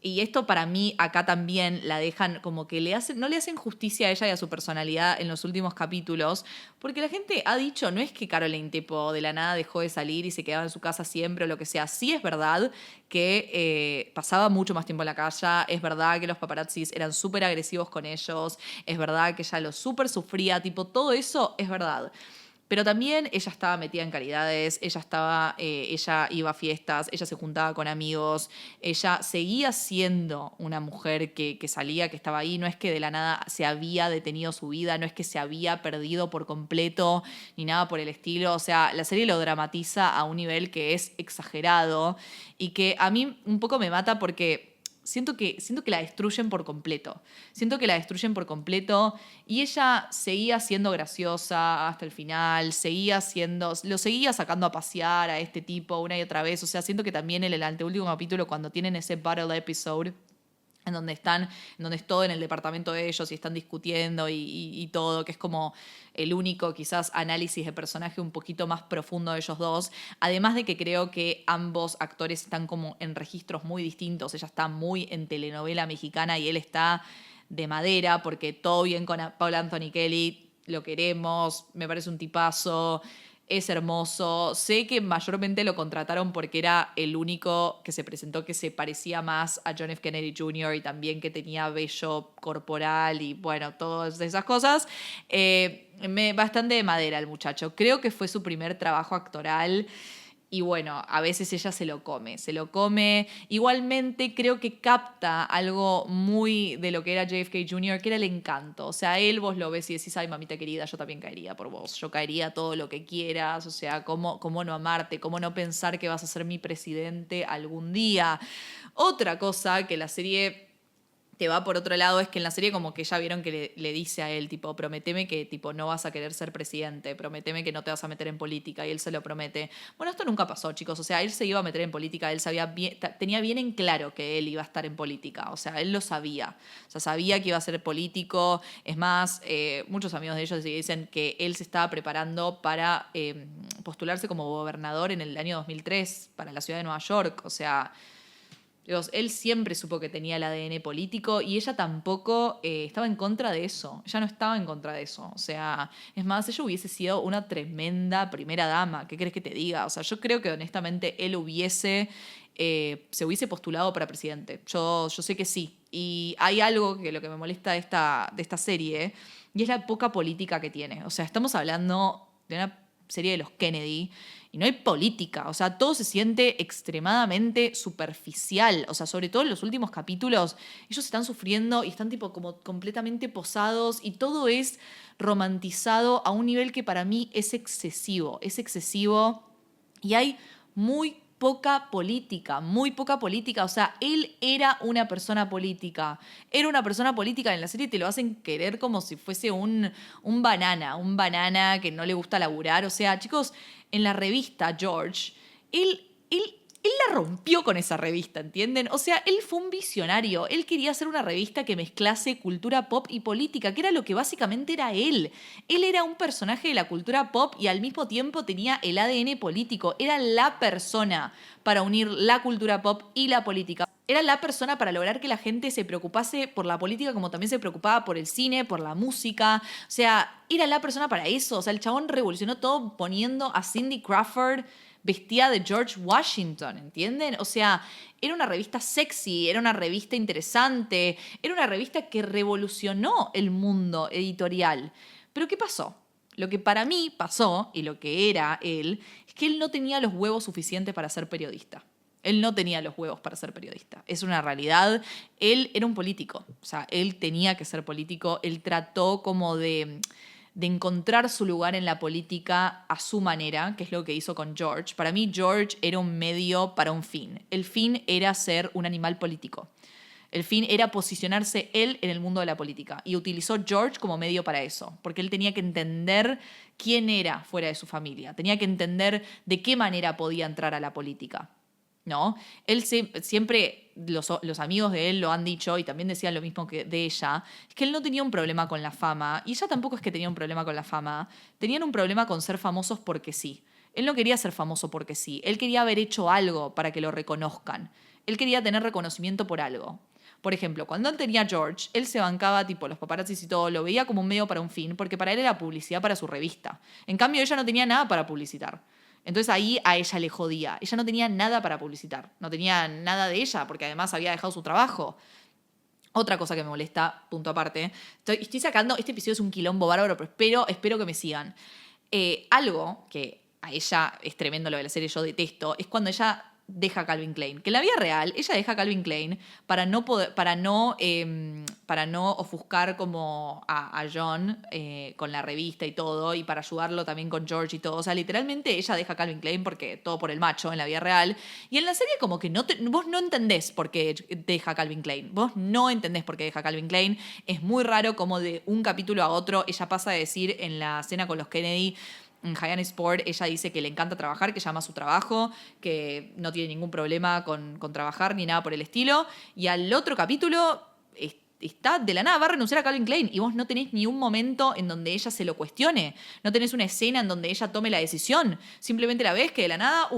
Y esto para mí acá también la dejan como que no le hacen justicia a ella y a su personalidad en los últimos capítulos, porque la gente ha dicho, no es que Caroline tipo de la nada dejó de salir y se quedaba en su casa siempre o lo que sea. Sí es verdad que pasaba mucho más tiempo en la calle, es verdad que los paparazzis eran súper agresivos con ellos, es verdad que ella lo súper sufría, tipo todo eso es verdad. Pero también ella estaba metida en caridades, ella iba a fiestas, ella se juntaba con amigos, ella seguía siendo una mujer que salía, que estaba ahí, no es que de la nada se había detenido su vida, no es que se había perdido por completo, ni nada por el estilo. O sea, la serie lo dramatiza a un nivel que es exagerado y que a mí un poco me mata porque... Siento que la destruyen por completo. Siento que la destruyen por completo y ella seguía siendo graciosa hasta el final, lo seguía sacando a pasear a este tipo una y otra vez. O sea, siento que también en el anteúltimo capítulo, cuando tienen ese battle episode, en donde es todo en el departamento de ellos y están discutiendo y todo, que es como el único quizás análisis de personaje un poquito más profundo de ellos dos, además de que creo que ambos actores están como en registros muy distintos. Ella está muy en telenovela mexicana y él está de madera, porque todo bien con Paul Anthony Kelly, lo queremos, me parece un tipazo, es hermoso. Sé que mayormente lo contrataron porque era el único que se presentó que se parecía más a John F. Kennedy Jr. y también que tenía vello corporal y bueno, todas esas cosas. Bastante de madera el muchacho. Creo que fue su primer trabajo actoral. Y bueno, a veces ella se lo come. Igualmente creo que capta algo muy de lo que era JFK Jr., que era el encanto. O sea, él vos lo ves y decís, ay, mamita querida, yo también caería por vos. Yo caería todo lo que quieras. O sea, cómo no amarte, cómo no pensar que vas a ser mi presidente algún día. Otra cosa que la serie te va por otro lado es que en la serie como que ya vieron que le dice a él, tipo, prometeme que tipo no vas a querer ser presidente, prometeme que no te vas a meter en política, y él se lo promete. Bueno, esto nunca pasó, chicos. O sea, él se iba a meter en política, él tenía bien en claro que él iba a estar en política. O sea, él lo sabía. O sea, sabía que iba a ser político. Es más, muchos amigos de ellos dicen que él se estaba preparando para postularse como gobernador en el año 2003 para la ciudad de Nueva York. O sea... Él siempre supo que tenía el ADN político y ella tampoco estaba en contra de eso. Ella no estaba en contra de eso. O sea, es más, ella hubiese sido una tremenda primera dama. ¿Qué crees que te diga? O sea, yo creo que honestamente él hubiese se hubiese postulado para presidente. Yo sé que sí. Y hay algo que lo que me molesta de esta serie, y es la poca política que tiene. O sea, estamos hablando de una serie de los Kennedy y no hay política. O sea, todo se siente extremadamente superficial. O sea, sobre todo en los últimos capítulos, ellos están sufriendo y están tipo como completamente posados y todo es romantizado a un nivel que para mí es excesivo. Es excesivo y hay muy poca política, muy poca política. O sea, él era una persona política. Era una persona política. En la serie te lo hacen querer como si fuese un banana que no le gusta laburar. O sea, chicos, en la revista George, él la rompió con esa revista, ¿entienden? O sea, él fue un visionario. Él quería hacer una revista que mezclase cultura pop y política, que era lo que básicamente era él. Él era un personaje de la cultura pop y al mismo tiempo tenía el ADN político. Era la persona para unir la cultura pop y la política. Era la persona para lograr que la gente se preocupase por la política como también se preocupaba por el cine, por la música. O sea, era la persona para eso. O sea, el chabón revolucionó todo poniendo a Cindy Crawford vestida de George Washington, ¿entienden? O sea, era una revista sexy, era una revista interesante, era una revista que revolucionó el mundo editorial. Pero ¿qué pasó? Lo que para mí pasó, y lo que era él, es que él no tenía los huevos suficientes para ser periodista. Él no tenía los huevos para ser periodista. Es una realidad. Él era un político. O sea, él tenía que ser político. Él trató como de encontrar su lugar en la política a su manera, que es lo que hizo con George. Para mí, George era un medio para un fin. El fin era ser un animal político. El fin era posicionarse él en el mundo de la política. Y utilizó George como medio para eso, porque él tenía que entender quién era fuera de su familia. Tenía que entender de qué manera podía entrar a la política, ¿no? Él siempre, los amigos de él lo han dicho y también decían lo mismo que de ella, es que él no tenía un problema con la fama, y ella tampoco es que tenía un problema con la fama, tenían un problema con ser famosos porque sí. Él no quería ser famoso porque sí, él quería haber hecho algo para que lo reconozcan, él quería tener reconocimiento por algo. Por ejemplo, cuando él tenía a George, él se bancaba tipo los paparazzis y todo, lo veía como un medio para un fin, porque para él era publicidad para su revista. En cambio, ella no tenía nada para publicitar. Entonces ahí a ella le jodía. Ella no tenía nada para publicitar. No tenía nada de ella, porque además había dejado su trabajo. Otra cosa que me molesta, punto aparte. Estoy sacando, este episodio es un quilombo bárbaro, pero espero que me sigan. Algo que a ella es tremendo lo de la serie, yo detesto, es cuando ella deja a Calvin Klein. Que en la vida real, ella deja a Calvin Klein para no ofuscar como a John con la revista y todo, y para ayudarlo también con George y todo. O sea, literalmente ella deja a Calvin Klein porque todo por el macho en la vida real. Y en la serie como que vos no entendés por qué deja a Calvin Klein. Vos no entendés por qué deja a Calvin Klein. Es muy raro como de un capítulo a otro ella pasa a decir en la cena con los Kennedy, en Hyannis Sport, ella dice que le encanta trabajar, que llama a su trabajo, que no tiene ningún problema con trabajar ni nada por el estilo. Y al otro capítulo está de la nada, va a renunciar a Calvin Klein y vos no tenés ni un momento en donde ella se lo cuestione. No tenés una escena en donde ella tome la decisión. Simplemente la ves que de la nada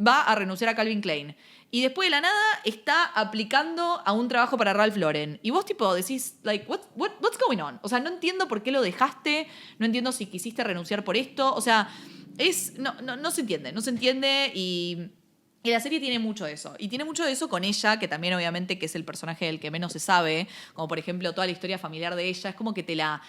va a renunciar a Calvin Klein. Y después de la nada está aplicando a un trabajo para Ralph Lauren. Y vos tipo decís, like, what's going on? O sea, no entiendo por qué lo dejaste, no entiendo si quisiste renunciar por esto. O sea, no se entiende y la serie tiene mucho de eso. Y tiene mucho de eso con ella, que también obviamente que es el personaje del que menos se sabe, como por ejemplo toda la historia familiar de ella. Es como que te la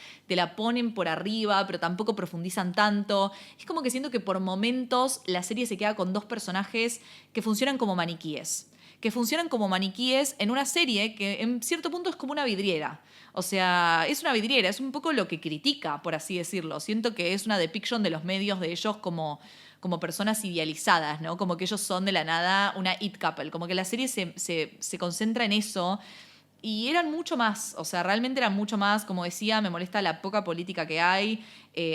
ponen por arriba, pero tampoco profundizan tanto. Es como que siento que por momentos la serie se queda con dos personajes que funcionan como maniquíes. Que funcionan como maniquíes en una serie que en cierto punto es como una vidriera. O sea, es una vidriera, es un poco lo que critica, por así decirlo. Siento que es una depiction de los medios de ellos como personas idealizadas, ¿no? Como que ellos son de la nada una it couple. Como que la serie se concentra en eso. Y eran mucho más, o sea, realmente eran mucho más. Como decía, me molesta la poca política que hay.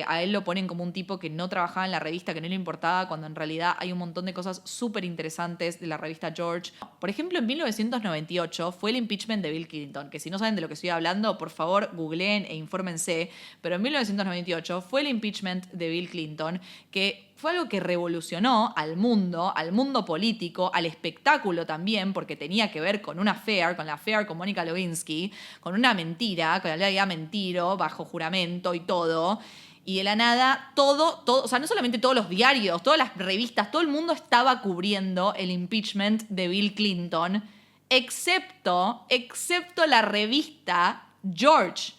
A él lo ponen como un tipo que no trabajaba en la revista, que no le importaba, cuando en realidad hay un montón de cosas súper interesantes de la revista George. Por ejemplo, en 1998 fue el impeachment de Bill Clinton, que si no saben de lo que estoy hablando, por favor, googleen e infórmense. Pero en 1998 fue el impeachment de Bill Clinton, que fue algo que revolucionó al mundo político, al espectáculo también, porque tenía que ver con una affair, con la affair con Mónica Lewinsky, con una mentira, que le había mentido bajo juramento y todo. Y de la nada, todo, o sea, no solamente todos los diarios, todas las revistas, todo el mundo estaba cubriendo el impeachment de Bill Clinton, excepto la revista George,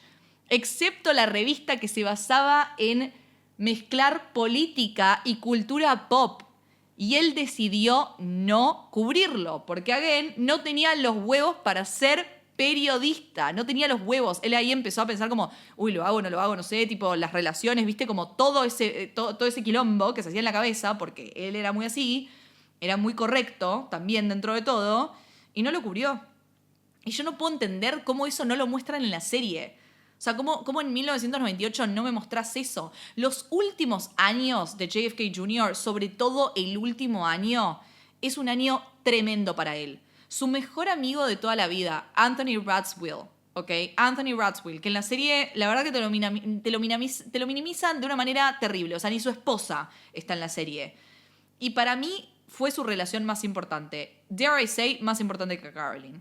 excepto la revista que se basaba en mezclar política y cultura pop. Y él decidió no cubrirlo, porque, again, no tenía los huevos para ser periodista, no tenía los huevos. Él ahí empezó a pensar como, uy, lo hago, no sé, tipo las relaciones, viste, como todo ese quilombo que se hacía en la cabeza, porque él era muy así, era muy correcto también dentro de todo, y no lo cubrió. Y yo no puedo entender cómo eso no lo muestran en la serie. O sea, ¿cómo en 1998 no me mostrás eso? Los últimos años de JFK Jr., sobre todo el último año, es un año tremendo para él. Su mejor amigo de toda la vida, Anthony Radziwill, ¿ok? Anthony Radziwill, que en la serie, la verdad que te lo minimizan de una manera terrible. O sea, ni su esposa está en la serie. Y para mí fue su relación más importante. Dare I say, más importante que Caroline.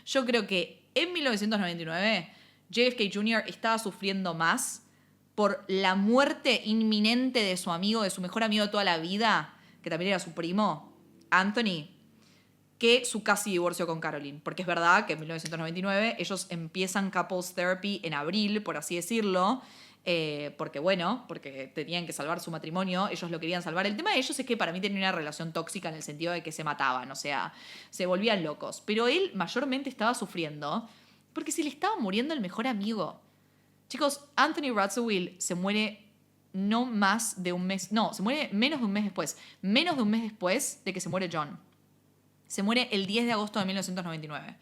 Yo creo que en 1999, JFK Jr. estaba sufriendo más por la muerte inminente de su amigo, de su mejor amigo de toda la vida, que también era su primo, Anthony, que su casi divorcio con Caroline. Porque es verdad que en 1999 ellos empiezan couples therapy en abril, por así decirlo, porque tenían que salvar su matrimonio, ellos lo querían salvar. El tema de ellos es que para mí tenían una relación tóxica en el sentido de que se mataban, o sea, se volvían locos. Pero él mayormente estaba sufriendo porque se le estaba muriendo el mejor amigo. Chicos, Anthony Radziwill se muere se muere menos de un mes después de que se muere John. Se muere el 10 de agosto de 1999.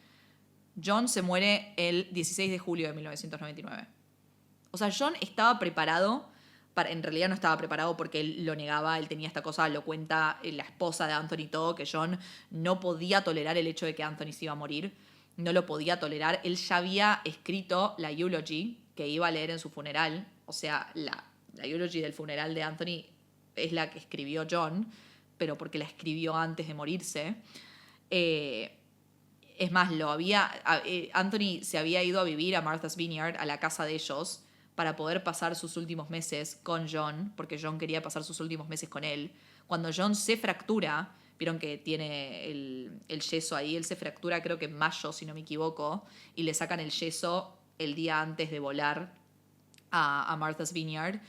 John se muere el 16 de julio de 1999. O sea, John estaba preparado, en realidad no estaba preparado porque él lo negaba, él tenía esta cosa, lo cuenta la esposa de Anthony todo, que John no podía tolerar el hecho de que Anthony se iba a morir, no lo podía tolerar. Él ya había escrito la eulogy que iba a leer en su funeral, o sea, la eulogy del funeral de Anthony es la que escribió John, pero porque la escribió antes de morirse. Es más, Anthony se había ido a vivir a Martha's Vineyard, a la casa de ellos, para poder pasar sus últimos meses con John, porque John quería pasar sus últimos meses con él. Cuando John se fractura, vieron que tiene el yeso ahí, él se fractura creo que en mayo, si no me equivoco, y le sacan el yeso el día antes de volar a Martha's Vineyard,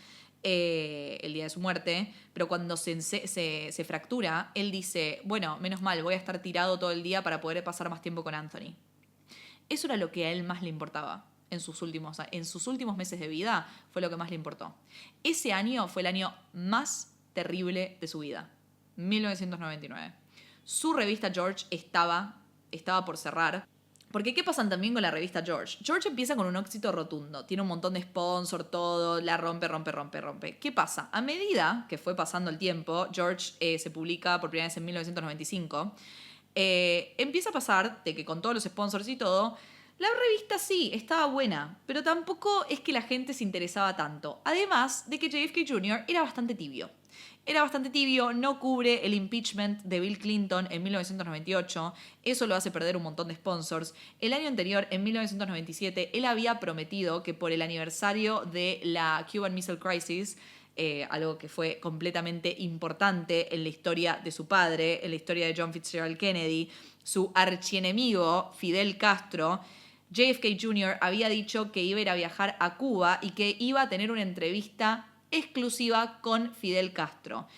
el día de su muerte, pero cuando se fractura, él dice, bueno, menos mal, voy a estar tirado todo el día para poder pasar más tiempo con Anthony. Eso era lo que a él más le importaba en sus últimos meses de vida, fue lo que más le importó. Ese año fue el año más terrible de su vida, 1999. Su revista George estaba por cerrar. Porque ¿qué pasa también con la revista George? George empieza con un éxito rotundo. Tiene un montón de sponsor, todo, la rompe. ¿Qué pasa? A medida que fue pasando el tiempo, George se publica por primera vez en 1995. Empieza a pasar de que con todos los sponsors y todo, la revista sí, estaba buena, pero tampoco es que la gente se interesaba tanto. Además de que JFK Jr. era bastante tibio. No cubre el impeachment de Bill Clinton en 1998, eso lo hace perder un montón de sponsors. El año anterior, en 1997, él había prometido que por el aniversario de la Cuban Missile Crisis, algo que fue completamente importante en la historia de su padre, en la historia de John Fitzgerald Kennedy, su archienemigo Fidel Castro, JFK Jr. había dicho que iba a ir a viajar a Cuba y que iba a tener una entrevista exclusiva con Fidel Castro.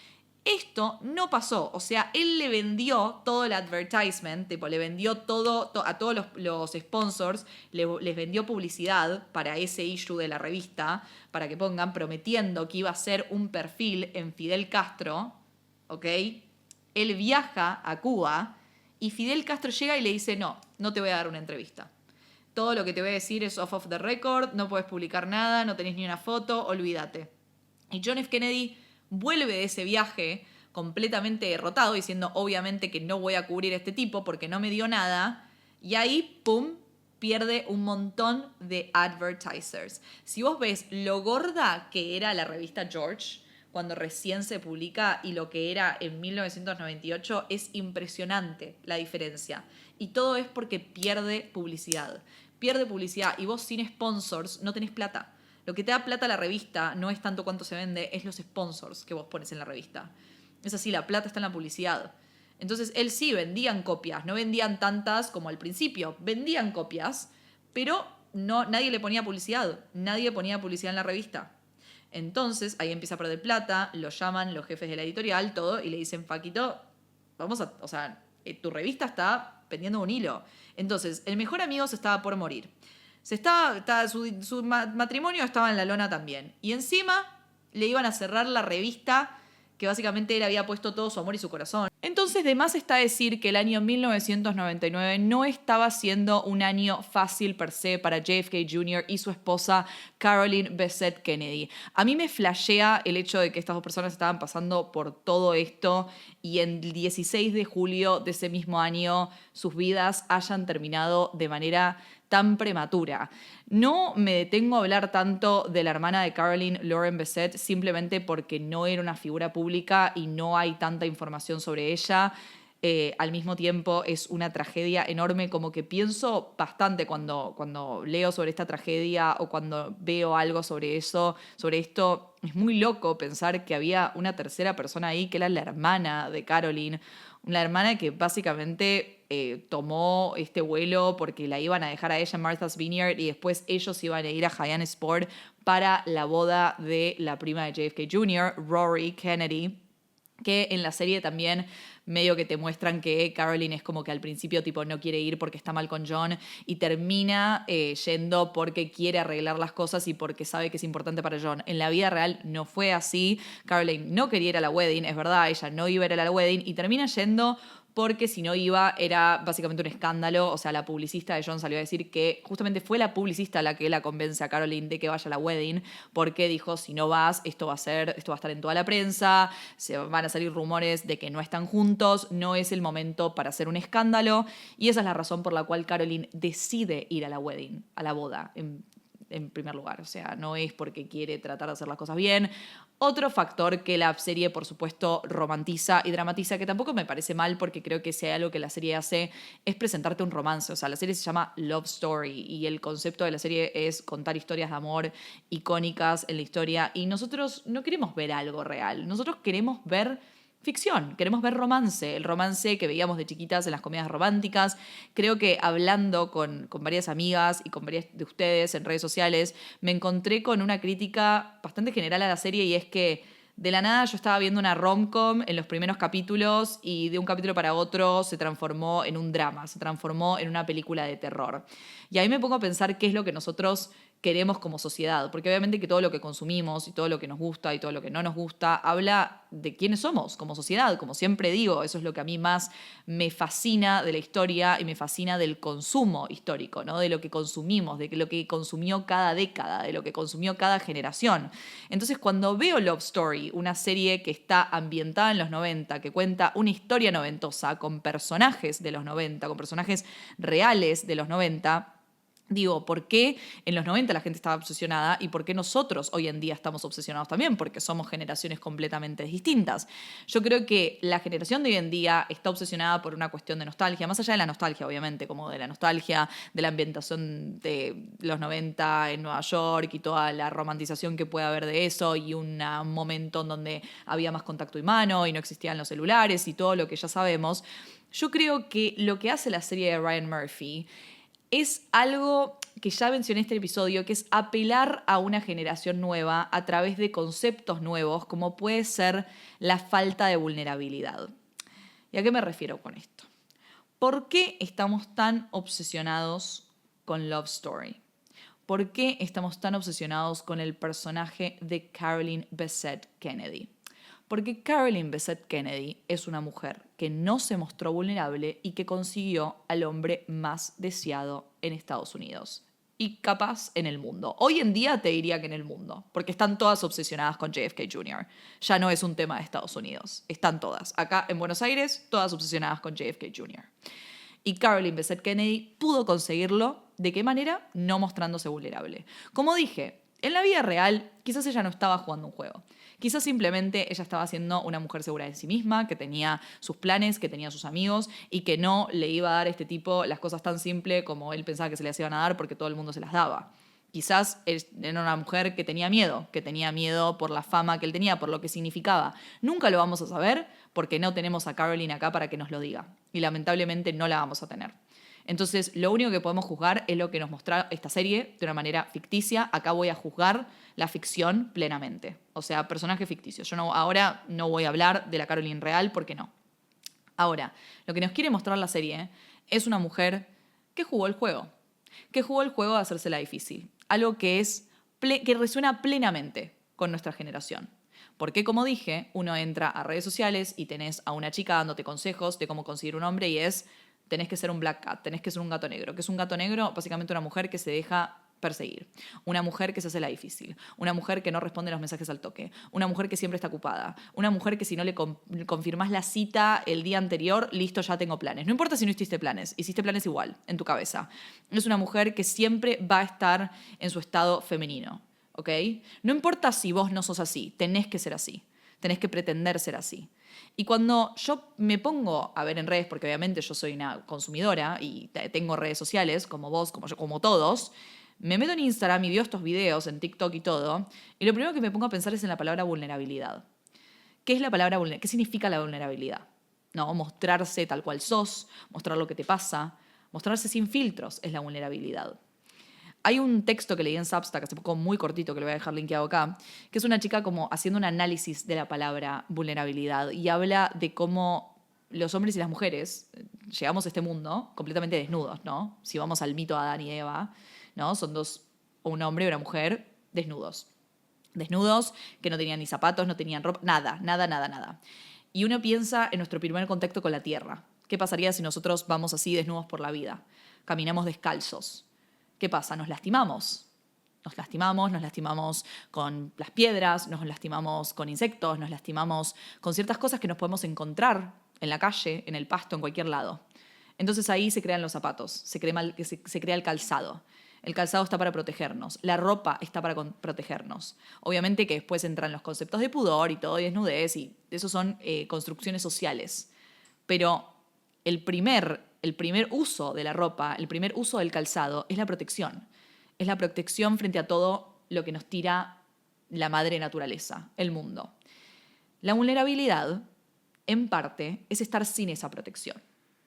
Esto no pasó, o sea, él le vendió todo el advertisement, le vendió todo a todos los sponsors, les vendió publicidad para ese issue de la revista, para que pongan, prometiendo que iba a ser un perfil en Fidel Castro, ¿ok? Él viaja a Cuba y Fidel Castro llega y le dice, no te voy a dar una entrevista. Todo lo que te voy a decir es off the record, no puedes publicar nada, no tenés ni una foto, olvídate. Y John F. Kennedy vuelve de ese viaje completamente derrotado, diciendo obviamente que no voy a cubrir a este tipo porque no me dio nada. Y ahí, pum, pierde un montón de advertisers. Si vos ves lo gorda que era la revista George cuando recién se publica y lo que era en 1998, es impresionante la diferencia. Y todo es porque pierde publicidad. Y vos sin sponsors no tenés plata. Lo que te da plata la revista no es tanto cuánto se vende, es los sponsors que vos pones en la revista. Es así, la plata está en la publicidad. Entonces, él sí vendían copias, no vendían tantas como al principio, vendían copias, pero nadie le ponía publicidad, nadie ponía publicidad en la revista. Entonces, ahí empieza a perder plata, lo llaman los jefes de la editorial, todo, y le dicen, Paquito, tu revista está pendiendo un hilo. Entonces, el mejor amigo se estaba por morir. Su matrimonio estaba en la lona también. Y encima le iban a cerrar la revista que básicamente él había puesto todo su amor y su corazón. Entonces, de más está decir que el año 1999 no estaba siendo un año fácil per se para JFK Jr. y su esposa Caroline Bessette Kennedy. A mí me flashea el hecho de que estas dos personas estaban pasando por todo esto y en el 16 de julio de ese mismo año sus vidas hayan terminado de manera tan prematura. No me detengo a hablar tanto de la hermana de Caroline, Lauren Bessette, simplemente porque no era una figura pública y no hay tanta información sobre ella. Al mismo tiempo es una tragedia enorme, como que pienso bastante cuando leo sobre esta tragedia o cuando veo algo sobre eso, sobre esto. Es muy loco pensar que había una tercera persona ahí, que era la hermana de Caroline, una hermana que básicamente tomó este vuelo porque la iban a dejar a ella en Martha's Vineyard y después ellos iban a ir a Hyannis Sport para la boda de la prima de JFK Jr., Rory Kennedy, que en la serie también medio que te muestran que Caroline es como que al principio tipo no quiere ir porque está mal con John y termina yendo porque quiere arreglar las cosas y porque sabe que es importante para John. En la vida real no fue así. Caroline no quería ir a la wedding, es verdad, ella no iba a ir a la wedding y termina yendo porque si no iba era básicamente un escándalo. O sea, la publicista de John salió a decir que justamente fue la publicista la que la convence a Caroline de que vaya a la wedding, porque dijo, si no vas, esto va a estar en toda la prensa, se van a salir rumores de que no están juntos, no es el momento para hacer un escándalo, y esa es la razón por la cual Caroline decide ir a la wedding, a la boda, en primer lugar. O sea, no es porque quiere tratar de hacer las cosas bien. Otro factor que la serie, por supuesto, romantiza y dramatiza, que tampoco me parece mal porque creo que si hay algo que la serie hace es presentarte un romance. O sea, la serie se llama Love Story y el concepto de la serie es contar historias de amor icónicas en la historia y nosotros no queremos ver algo real. Nosotros queremos ver ficción, queremos ver romance, el romance que veíamos de chiquitas en las comedias románticas. Creo que hablando con varias amigas y con varias de ustedes en redes sociales, me encontré con una crítica bastante general a la serie y es que de la nada yo estaba viendo una rom-com en los primeros capítulos y de un capítulo para otro se transformó en un drama, se transformó en una película de terror. Y ahí me pongo a pensar qué es lo que nosotros queremos como sociedad, porque obviamente que todo lo que consumimos y todo lo que nos gusta y todo lo que no nos gusta habla de quiénes somos como sociedad, como siempre digo, eso es lo que a mí más me fascina de la historia y me fascina del consumo histórico, ¿no? De lo que consumimos, de lo que consumió cada década, de lo que consumió cada generación. Entonces, cuando veo Love Story, una serie que está ambientada en los 90, que cuenta una historia noventosa con personajes de los 90, con personajes reales de los 90, digo, ¿por qué en los 90 la gente estaba obsesionada y por qué nosotros hoy en día estamos obsesionados también? Porque somos generaciones completamente distintas. Yo creo que la generación de hoy en día está obsesionada por una cuestión de nostalgia, más allá de la nostalgia, obviamente, como de la nostalgia de la ambientación de los 90 en Nueva York y toda la romantización que puede haber de eso y un momento en donde había más contacto humano y no existían los celulares y todo lo que ya sabemos. Yo creo que lo que hace la serie de Ryan Murphy es algo que ya mencioné en este episodio, que es apelar a una generación nueva a través de conceptos nuevos, como puede ser la falta de vulnerabilidad. ¿Y a qué me refiero con esto? ¿Por qué estamos tan obsesionados con Love Story? ¿Por qué estamos tan obsesionados con el personaje de Caroline Bessette Kennedy? Porque Caroline Bessette Kennedy es una mujer que no se mostró vulnerable y que consiguió al hombre más deseado en Estados Unidos y capaz en el mundo. Hoy en día te diría que en el mundo, porque están todas obsesionadas con JFK Jr. Ya no es un tema de Estados Unidos, están todas. Acá en Buenos Aires, todas obsesionadas con JFK Jr. Y Caroline Bessette Kennedy pudo conseguirlo. ¿De qué manera? No mostrándose vulnerable. Como dije, en la vida real quizás ella no estaba jugando un juego. Quizás simplemente ella estaba siendo una mujer segura de sí misma, que tenía sus planes, que tenía sus amigos y que no le iba a dar a este tipo las cosas tan simples como él pensaba que se le iban a dar porque todo el mundo se las daba. Quizás era una mujer que tenía miedo por la fama que él tenía, por lo que significaba. Nunca lo vamos a saber porque no tenemos a Caroline acá para que nos lo diga. Y lamentablemente no la vamos a tener. Entonces, lo único que podemos juzgar es lo que nos muestra esta serie de una manera ficticia. Acá voy a juzgar la ficción plenamente. O sea, personaje ficticio. Ahora no voy a hablar de la Caroline real porque no. Ahora, lo que nos quiere mostrar la serie es una mujer que jugó el juego. Que jugó el juego de hacérsela difícil. Algo que resuena plenamente con nuestra generación. Porque, como dije, uno entra a redes sociales y tenés a una chica dándote consejos de cómo conseguir un hombre y tenés que ser un black cat, tenés que ser un gato negro. ¿Qué es un gato negro? Básicamente una mujer que se deja perseguir. Una mujer que se hace la difícil. Una mujer que no responde los mensajes al toque. Una mujer que siempre está ocupada. Una mujer que si no le confirmás la cita el día anterior, listo, ya tengo planes. No importa si no hiciste planes igual, en tu cabeza. Es una mujer que siempre va a estar en su estado femenino, ¿ok? No importa si vos no sos así, tenés que ser así. Tenés que pretender ser así. Y cuando yo me pongo a ver en redes, porque obviamente yo soy una consumidora y tengo redes sociales, como vos, como yo, como todos, me meto en Instagram y veo estos videos, en TikTok y todo, y lo primero que me pongo a pensar es en la palabra vulnerabilidad. ¿Qué es la palabra vulnerabilidad? ¿Qué significa la vulnerabilidad? No, mostrarse tal cual sos, mostrar lo que te pasa, mostrarse sin filtros es la vulnerabilidad. Hay un texto que leí en Substack hace poco, muy cortito, que lo voy a dejar linkeado acá, que es una chica como haciendo un análisis de la palabra vulnerabilidad y habla de cómo los hombres y las mujeres llegamos a este mundo completamente desnudos, ¿no? Si vamos al mito de Adán y Eva, ¿no? Son un hombre y una mujer desnudos. Desnudos, que no tenían ni zapatos, no tenían ropa, nada. Y uno piensa en nuestro primer contacto con la tierra. ¿Qué pasaría si nosotros vamos así desnudos por la vida? Caminamos descalzos. ¿Qué pasa? Nos lastimamos con las piedras, nos lastimamos con insectos, nos lastimamos con ciertas cosas que nos podemos encontrar en la calle, en el pasto, en cualquier lado. Entonces ahí se crean los zapatos, se crea el calzado. El calzado está para protegernos, la ropa está para protegernos. Obviamente que después entran los conceptos de pudor y todo, y desnudez, y eso son construcciones sociales. Pero el primer uso de la ropa, el primer uso del calzado es la protección. Es la protección frente a todo lo que nos tira la madre naturaleza, el mundo. La vulnerabilidad, en parte, es estar sin esa protección,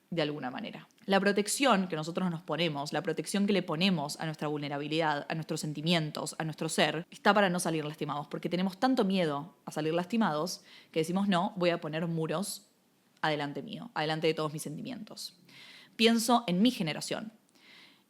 de alguna manera. La protección que nosotros nos ponemos, la protección que le ponemos a nuestra vulnerabilidad, a nuestros sentimientos, a nuestro ser, está para no salir lastimados, porque tenemos tanto miedo a salir lastimados que decimos, no, voy a poner muros adelante mío, adelante de todos mis sentimientos. Pienso en mi generación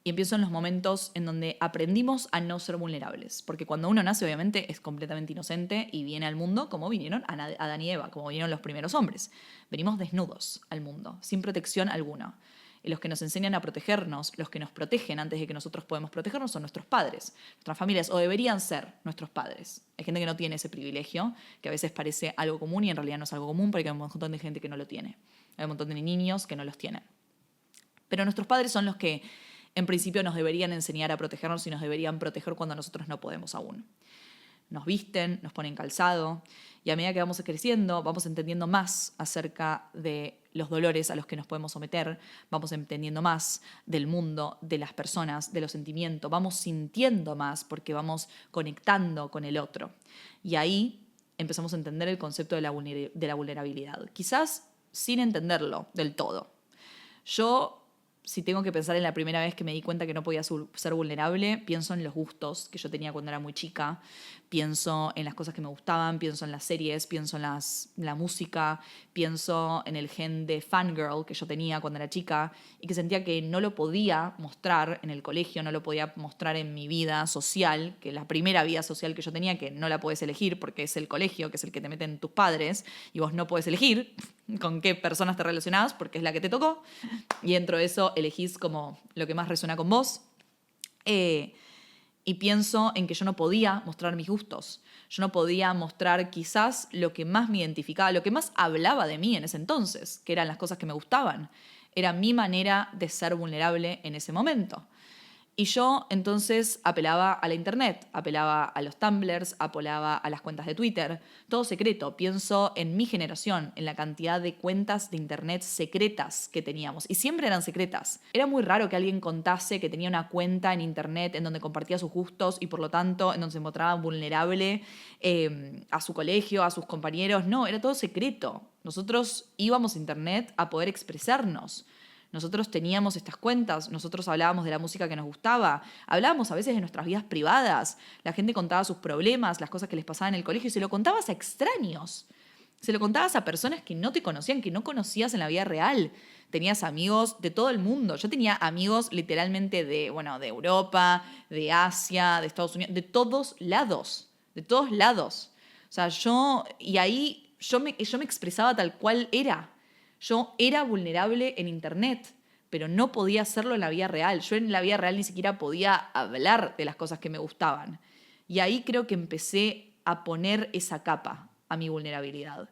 y pienso en los momentos en donde aprendimos a no ser vulnerables, porque cuando uno nace obviamente es completamente inocente y viene al mundo como vinieron Adán y Eva, como vinieron los primeros hombres. Venimos desnudos al mundo, sin protección alguna. Y los que nos enseñan a protegernos, los que nos protegen antes de que nosotros podemos protegernos son nuestros padres, nuestras familias, o deberían ser nuestros padres. Hay gente que no tiene ese privilegio, que a veces parece algo común y en realidad no es algo común porque hay un montón de gente que no lo tiene. Hay un montón de niños que no los tienen. Pero nuestros padres son los que en principio nos deberían enseñar a protegernos y nos deberían proteger cuando nosotros no podemos aún. Nos visten, nos ponen calzado y a medida que vamos creciendo vamos entendiendo más acerca de los dolores a los que nos podemos someter, vamos entendiendo más del mundo, de las personas, de los sentimientos, vamos sintiendo más porque vamos conectando con el otro. Y ahí empezamos a entender el concepto de la vulnerabilidad, quizás sin entenderlo del todo. Yo, si tengo que pensar en la primera vez que me di cuenta que no podía ser vulnerable, pienso en los gustos que yo tenía cuando era muy chica, pienso en las cosas que me gustaban, pienso en las series, pienso en la música, pienso en el gen de fangirl que yo tenía cuando era chica y que sentía que no lo podía mostrar en el colegio, no lo podía mostrar en mi vida social, que la primera vida social que yo tenía, que no la puedes elegir porque es el colegio, que es el que te meten tus padres, y vos no puedes elegir con qué personas te relacionás porque es la que te tocó, y dentro de eso elegís como lo que más resuena con vos. Y pienso en que yo no podía mostrar mis gustos. Yo no podía mostrar quizás lo que más me identificaba, lo que más hablaba de mí en ese entonces, que eran las cosas que me gustaban. Era mi manera de ser vulnerable en ese momento. Y yo entonces apelaba a la internet, apelaba a los Tumblrs, apelaba a las cuentas de Twitter, todo secreto. Pienso en mi generación, en la cantidad de cuentas de internet secretas que teníamos. Y siempre eran secretas. Era muy raro que alguien contase que tenía una cuenta en internet en donde compartía sus gustos y por lo tanto en donde se encontraba vulnerable a su colegio, a sus compañeros. No, era todo secreto. Nosotros íbamos a internet a poder expresarnos. Nosotros teníamos estas cuentas, nosotros hablábamos de la música que nos gustaba, hablábamos a veces de nuestras vidas privadas, la gente contaba sus problemas, las cosas que les pasaban en el colegio y se lo contabas a extraños. Se lo contabas a personas que no te conocían, que no conocías en la vida real. Tenías amigos de todo el mundo. Yo tenía amigos literalmente de Europa, de Asia, de Estados Unidos, de todos lados, de todos lados. O sea, yo me expresaba tal cual era. Yo era vulnerable en internet, pero no podía hacerlo en la vida real. Yo en la vida real ni siquiera podía hablar de las cosas que me gustaban. Y ahí creo que empecé a poner esa capa a mi vulnerabilidad.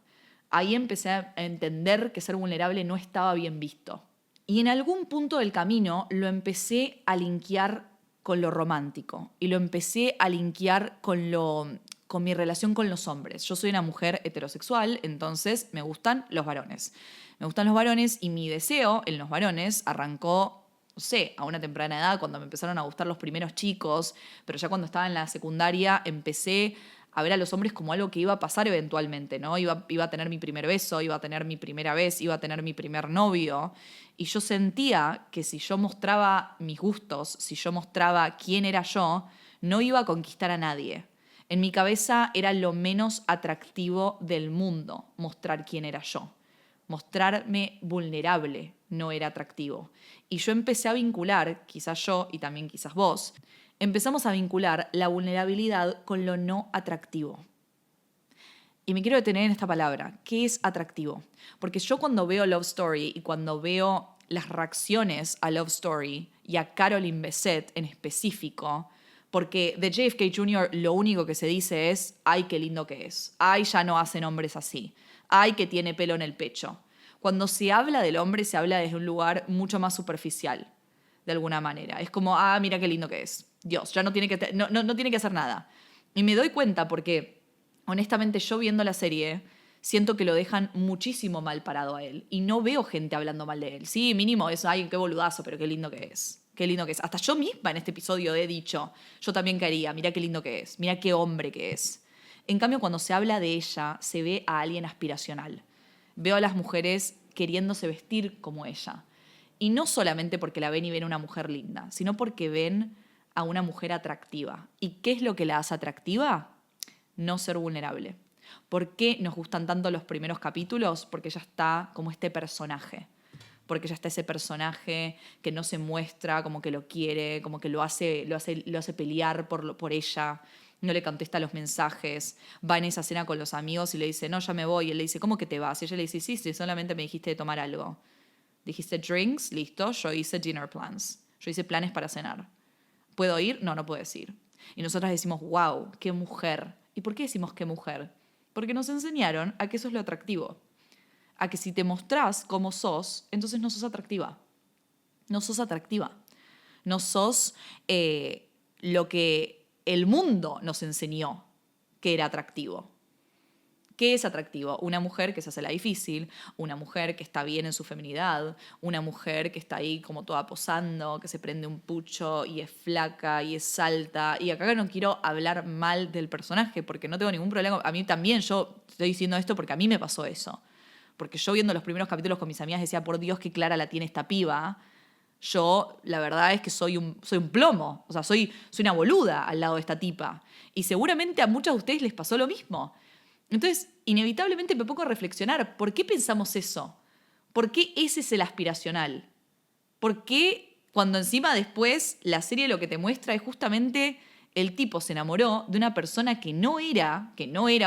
Ahí empecé a entender que ser vulnerable no estaba bien visto. Y en algún punto del camino lo empecé a linkear con lo romántico y lo empecé a linkear con mi relación con los hombres. Yo soy una mujer heterosexual, entonces me gustan los varones. Me gustan los varones y mi deseo en los varones arrancó, no sé, a una temprana edad, cuando me empezaron a gustar los primeros chicos, pero ya cuando estaba en la secundaria empecé a ver a los hombres como algo que iba a pasar eventualmente, ¿no? Iba a tener mi primer beso, iba a tener mi primera vez, iba a tener mi primer novio. Y yo sentía que si yo mostraba mis gustos, si yo mostraba quién era yo, no iba a conquistar a nadie. En mi cabeza era lo menos atractivo del mundo mostrar quién era yo. Mostrarme vulnerable no era atractivo. Y yo empecé a vincular, quizás yo y también quizás vos, empezamos a vincular la vulnerabilidad con lo no atractivo. Y me quiero detener en esta palabra. ¿Qué es atractivo? Porque yo cuando veo Love Story y cuando veo las reacciones a Love Story y a Caroline Bessette en específico, porque de JFK Jr. lo único que se dice es ¡ay, qué lindo que es! ¡Ay, ya no hacen hombres así! ¡Ay, que tiene pelo en el pecho! Cuando se habla del hombre, se habla desde un lugar mucho más superficial, de alguna manera. Es como, mira qué lindo que es. Dios, ya no tiene no tiene que hacer nada. Y me doy cuenta porque, honestamente, yo viendo la serie, siento que lo dejan muchísimo mal parado a él. Y no veo gente hablando mal de él. Sí, mínimo es, ay, qué boludazo, pero qué lindo que es. Qué lindo que es. Hasta yo misma en este episodio he dicho, yo también quería, mira qué lindo que es, mira qué hombre que es. En cambio, cuando se habla de ella, se ve a alguien aspiracional. Veo a las mujeres queriéndose vestir como ella. Y no solamente porque la ven y ven una mujer linda, sino porque ven a una mujer atractiva. ¿Y qué es lo que la hace atractiva? No ser vulnerable. ¿Por qué nos gustan tanto los primeros capítulos? Porque ella está como este personaje. Porque ya está ese personaje que no se muestra, como que lo quiere, como que lo hace pelear por ella, no le contesta los mensajes, va en esa cena con los amigos y le dice, no, ya me voy. Y él le dice, ¿cómo que te vas? Y ella le dice, sí, solamente me dijiste de tomar algo. Dijiste drinks, listo, yo hice dinner plans. Yo hice planes para cenar. ¿Puedo ir? No, no puedes ir. Y nosotras decimos, wow, qué mujer. ¿Y por qué decimos qué mujer? Porque nos enseñaron a que eso es lo atractivo. A que si te mostrás como sos, entonces no sos atractiva. No sos atractiva. No sos lo que el mundo nos enseñó que era atractivo. ¿Qué es atractivo? Una mujer que se hace la difícil, una mujer que está bien en su feminidad, una mujer que está ahí como toda posando, que se prende un pucho y es flaca y es alta. Y acá no quiero hablar mal del personaje porque no tengo ningún problema. A mí también, yo estoy diciendo esto porque a mí me pasó eso. Porque yo viendo los primeros capítulos con mis amigas decía, por Dios, qué clara la tiene esta piba. Yo, la verdad es que soy un plomo. O sea, soy una boluda al lado de esta tipa. Y seguramente a muchos de ustedes les pasó lo mismo. Entonces, inevitablemente me pongo a reflexionar. ¿Por qué pensamos eso? ¿Por qué ese es el aspiracional? ¿Por qué cuando encima después la serie lo que te muestra es justamente el tipo se enamoró de una persona que no era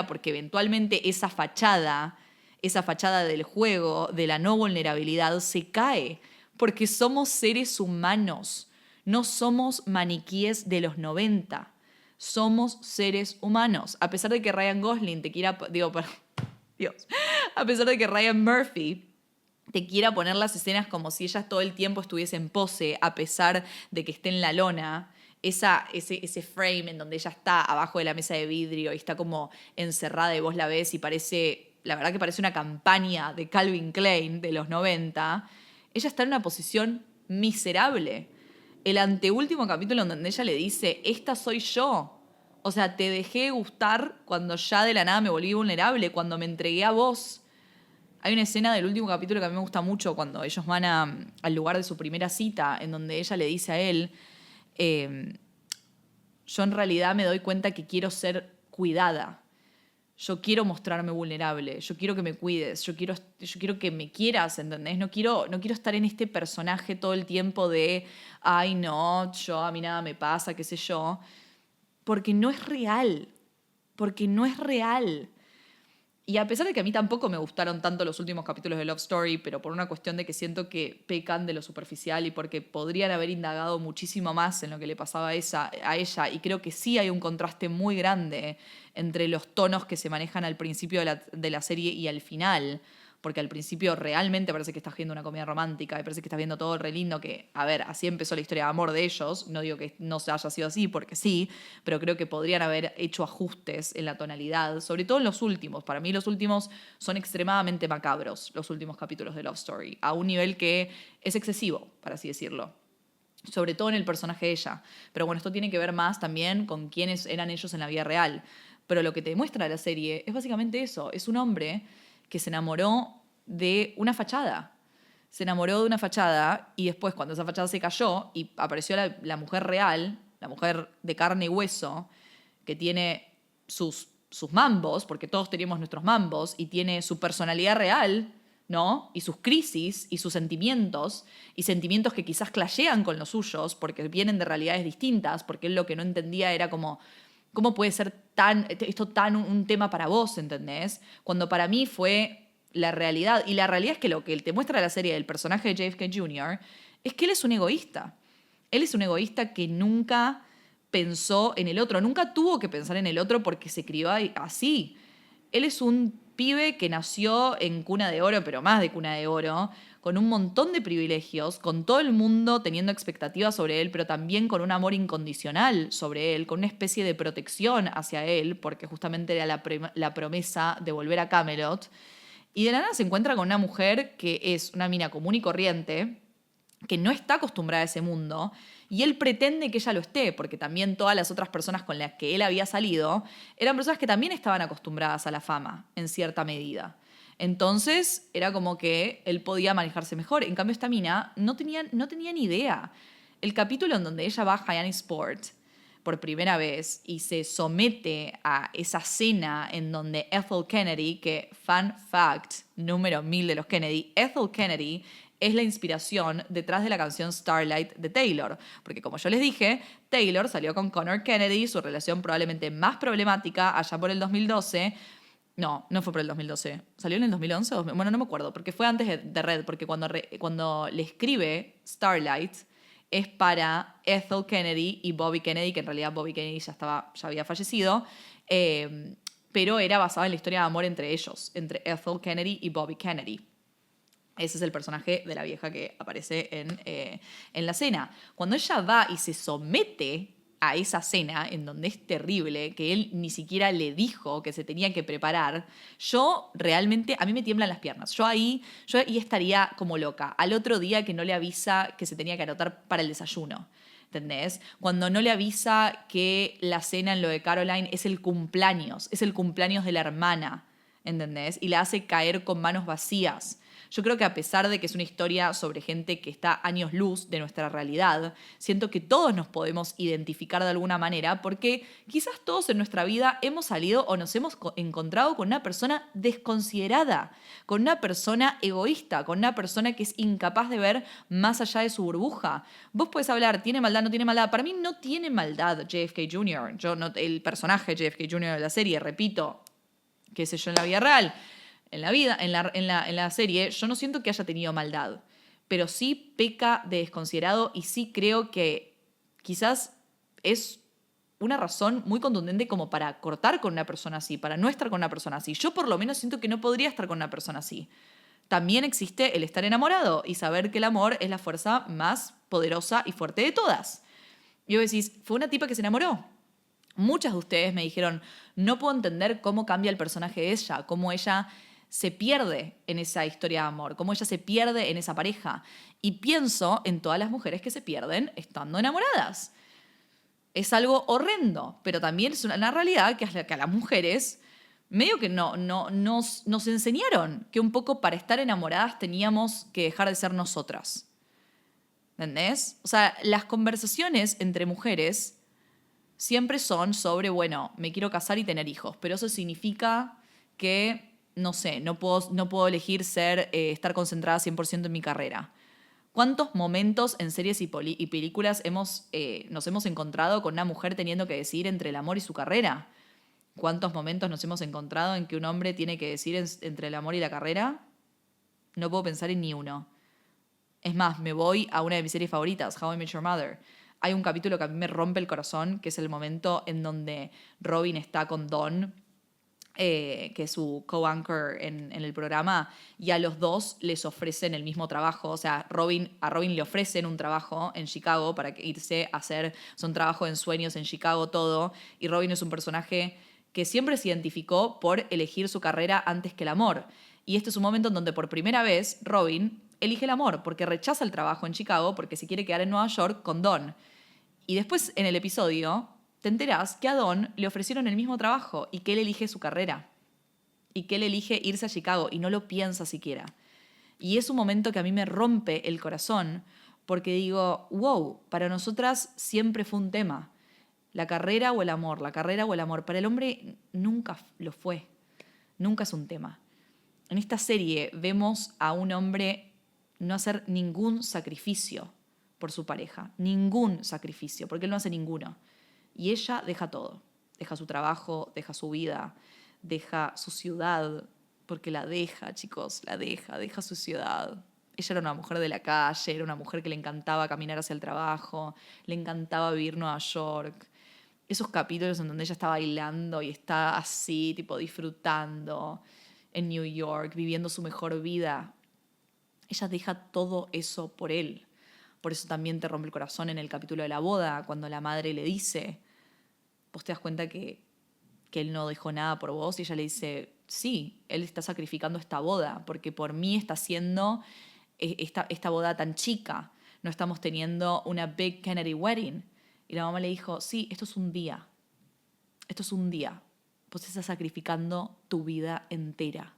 porque eventualmente esa fachada del juego, de la no vulnerabilidad, se cae? Porque somos seres humanos, no somos maniquíes de los 90. Somos seres humanos. A pesar de que Ryan Gosling te quiera... Dios. A pesar de que Ryan Murphy te quiera poner las escenas como si ella todo el tiempo estuviese en pose, a pesar de que esté en la lona. Ese frame en donde ella está abajo de la mesa de vidrio y está como encerrada y vos la ves y parece, la verdad que parece una campaña de Calvin Klein de los 90. Ella está en una posición miserable. El anteúltimo capítulo en donde ella le dice, esta soy yo. O sea, te dejé gustar cuando ya de la nada me volví vulnerable, cuando me entregué a vos. Hay una escena del último capítulo que a mí me gusta mucho cuando ellos van al lugar de su primera cita, en donde ella le dice a él, yo en realidad me doy cuenta que quiero ser cuidada. Yo quiero mostrarme vulnerable, yo quiero que me cuides, yo quiero que me quieras, ¿entendés? No quiero estar en este personaje todo el tiempo de, ay no, a mí nada me pasa, qué sé yo, porque no es real, porque no es real. Y a pesar de que a mí tampoco me gustaron tanto los últimos capítulos de Love Story, pero por una cuestión de que siento que pecan de lo superficial y porque podrían haber indagado muchísimo más en lo que le pasaba a ella, y creo que sí hay un contraste muy grande entre los tonos que se manejan al principio de la serie y al final, porque al principio realmente parece que estás viendo una comedia romántica, y parece que estás viendo todo re lindo, que, a ver, así empezó la historia de amor de ellos, no digo que no se haya sido así, porque sí, pero creo que podrían haber hecho ajustes en la tonalidad, sobre todo en los últimos. Para mí los últimos son extremadamente macabros, los últimos capítulos de Love Story, a un nivel que es excesivo, para así decirlo. Sobre todo en el personaje de ella. Pero bueno, esto tiene que ver más también con quiénes eran ellos en la vida real. Pero lo que te muestra la serie es básicamente eso, es un hombre que se enamoró de una fachada. Se enamoró de una fachada y después cuando esa fachada se cayó y apareció la mujer real, la mujer de carne y hueso, que tiene sus mambos, porque todos tenemos nuestros mambos, y tiene su personalidad real, ¿no? Y sus crisis y sus sentimientos, y sentimientos que quizás clashean con los suyos, porque vienen de realidades distintas, porque él lo que no entendía era como, ¿cómo puede ser esto tan un tema para vos, ¿entendés? Cuando para mí fue la realidad. Y la realidad es que lo que te muestra la serie del personaje de JFK Jr. es que él es un egoísta. Él es un egoísta que nunca pensó en el otro, nunca tuvo que pensar en el otro porque se crió así. Él es un pibe que nació en cuna de oro, pero más de cuna de oro, con un montón de privilegios, con todo el mundo teniendo expectativas sobre él, pero también con un amor incondicional sobre él, con una especie de protección hacia él, porque justamente era la promesa de volver a Camelot. Y de la nada se encuentra con una mujer que es una mina común y corriente, que no está acostumbrada a ese mundo, y él pretende que ella lo esté, porque también todas las otras personas con las que él había salido eran personas que también estaban acostumbradas a la fama, en cierta medida. Entonces era como que él podía manejarse mejor. En cambio, esta mina no tenía ni idea. El capítulo en donde ella va a Hyannis Sport por primera vez y se somete a esa cena en donde Ethel Kennedy, que fun fact número 1000 de los Kennedy, Ethel Kennedy es la inspiración detrás de la canción Starlight de Taylor. Porque como yo les dije, Taylor salió con Conor Kennedy, su relación probablemente más problemática allá por el 2012. No fue por el 2012. ¿Salió en el 2011? Bueno, no me acuerdo, porque fue antes de Red, porque cuando le escribe Starlight es para Ethel Kennedy y Bobby Kennedy, que en realidad Bobby Kennedy ya había fallecido, pero era basada en la historia de amor entre ellos, entre Ethel Kennedy y Bobby Kennedy. Ese es el personaje de la vieja que aparece en la cena. Cuando ella va y se somete a esa cena, en donde es terrible, que él ni siquiera le dijo que se tenía que preparar, yo realmente, a mí me tiemblan las piernas. Yo ahí estaría como loca. Al otro día que no le avisa que se tenía que anotar para el desayuno. ¿Entendés? Cuando no le avisa que la cena en lo de Caroline es el cumpleaños de la hermana, ¿entendés? Y la hace caer con manos vacías. Yo creo que a pesar de que es una historia sobre gente que está años luz de nuestra realidad, siento que todos nos podemos identificar de alguna manera porque quizás todos en nuestra vida hemos salido o nos hemos encontrado con una persona desconsiderada, con una persona egoísta, con una persona que es incapaz de ver más allá de su burbuja. Vos podés hablar, ¿tiene maldad, no tiene maldad? Para mí no tiene maldad JFK Jr. El personaje JFK Jr. de la serie, repito, qué sé yo, en la vida real. En la serie, yo no siento que haya tenido maldad, pero sí peca de desconsiderado y sí creo que quizás es una razón muy contundente como para cortar con una persona así, para no estar con una persona así. Yo por lo menos siento que no podría estar con una persona así. también existe el estar enamorado y saber que el amor es la fuerza más poderosa y fuerte de todas. Y vos decís, fue una tipa que se enamoró. Muchas de ustedes me dijeron, no puedo entender cómo cambia el personaje de ella, cómo ella se pierde en esa historia de amor, cómo ella se pierde en esa pareja. Y pienso en todas las mujeres que se pierden estando enamoradas. Es algo horrendo, pero también es una realidad que a las mujeres medio que nos enseñaron que un poco para estar enamoradas teníamos que dejar de ser nosotras. ¿Entendés? O sea, las conversaciones entre mujeres siempre son sobre, bueno, me quiero casar y tener hijos, pero eso significa que, no sé, no puedo elegir estar concentrada 100% en mi carrera. ¿Cuántos momentos en series y películas nos hemos encontrado con una mujer teniendo que decidir entre el amor y su carrera? ¿Cuántos momentos nos hemos encontrado en que un hombre tiene que decidir entre el amor y la carrera? No puedo pensar en ni uno. Es más, me voy a una de mis series favoritas, How I Met Your Mother. Hay un capítulo que a mí me rompe el corazón, que es el momento en donde Robin está con Don, que es su co-anchor en el programa, y a los dos les ofrecen el mismo trabajo. O sea, a Robin le ofrecen un trabajo en Chicago para irse a hacer un trabajo en sueños en Chicago, todo. Y Robin es un personaje que siempre se identificó por elegir su carrera antes que el amor. Y este es un momento en donde por primera vez Robin elige el amor, porque rechaza el trabajo en Chicago porque se quiere quedar en Nueva York con Don. Y después en el episodio te enterás que a Don le ofrecieron el mismo trabajo y que él elige su carrera. Y que él elige irse a Chicago y no lo piensa siquiera. Y es un momento que a mí me rompe el corazón porque digo, wow, para nosotras siempre fue un tema. La carrera o el amor, la carrera o el amor. Para el hombre nunca lo fue. Nunca es un tema. En esta serie vemos a un hombre no hacer ningún sacrificio por su pareja. Ningún sacrificio, porque él no hace ninguno. Y ella deja todo. Deja su trabajo, deja su vida, deja su ciudad, porque la deja, chicos, deja su ciudad. Ella era una mujer de la calle, era una mujer que le encantaba caminar hacia el trabajo, le encantaba vivir en Nueva York. Esos capítulos en donde ella está bailando y está así, tipo disfrutando en New York, viviendo su mejor vida. Ella deja todo eso por él. Por eso también te rompe el corazón en el capítulo de la boda, cuando la madre le dice, vos te das cuenta que él no dejó nada por vos, y ella le dice, sí, él está sacrificando esta boda, porque por mí está haciendo esta boda tan chica. No estamos teniendo una big Kennedy wedding. Y la mamá le dijo, sí, esto es un día. Esto es un día. Vos estás sacrificando tu vida entera.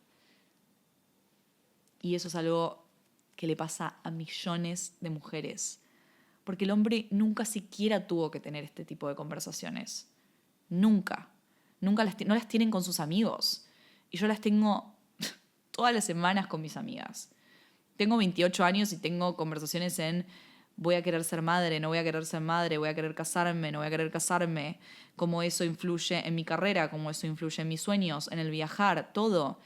Y eso es algo que le pasa a millones de mujeres. Porque el hombre nunca siquiera tuvo que tener este tipo de conversaciones. Nunca. No las tienen con sus amigos. Y yo las tengo todas las semanas con mis amigas. Tengo 28 años y tengo conversaciones en voy a querer ser madre, no voy a querer ser madre, voy a querer casarme, no voy a querer casarme, cómo eso influye en mi carrera, cómo eso influye en mis sueños, en el viajar, todo.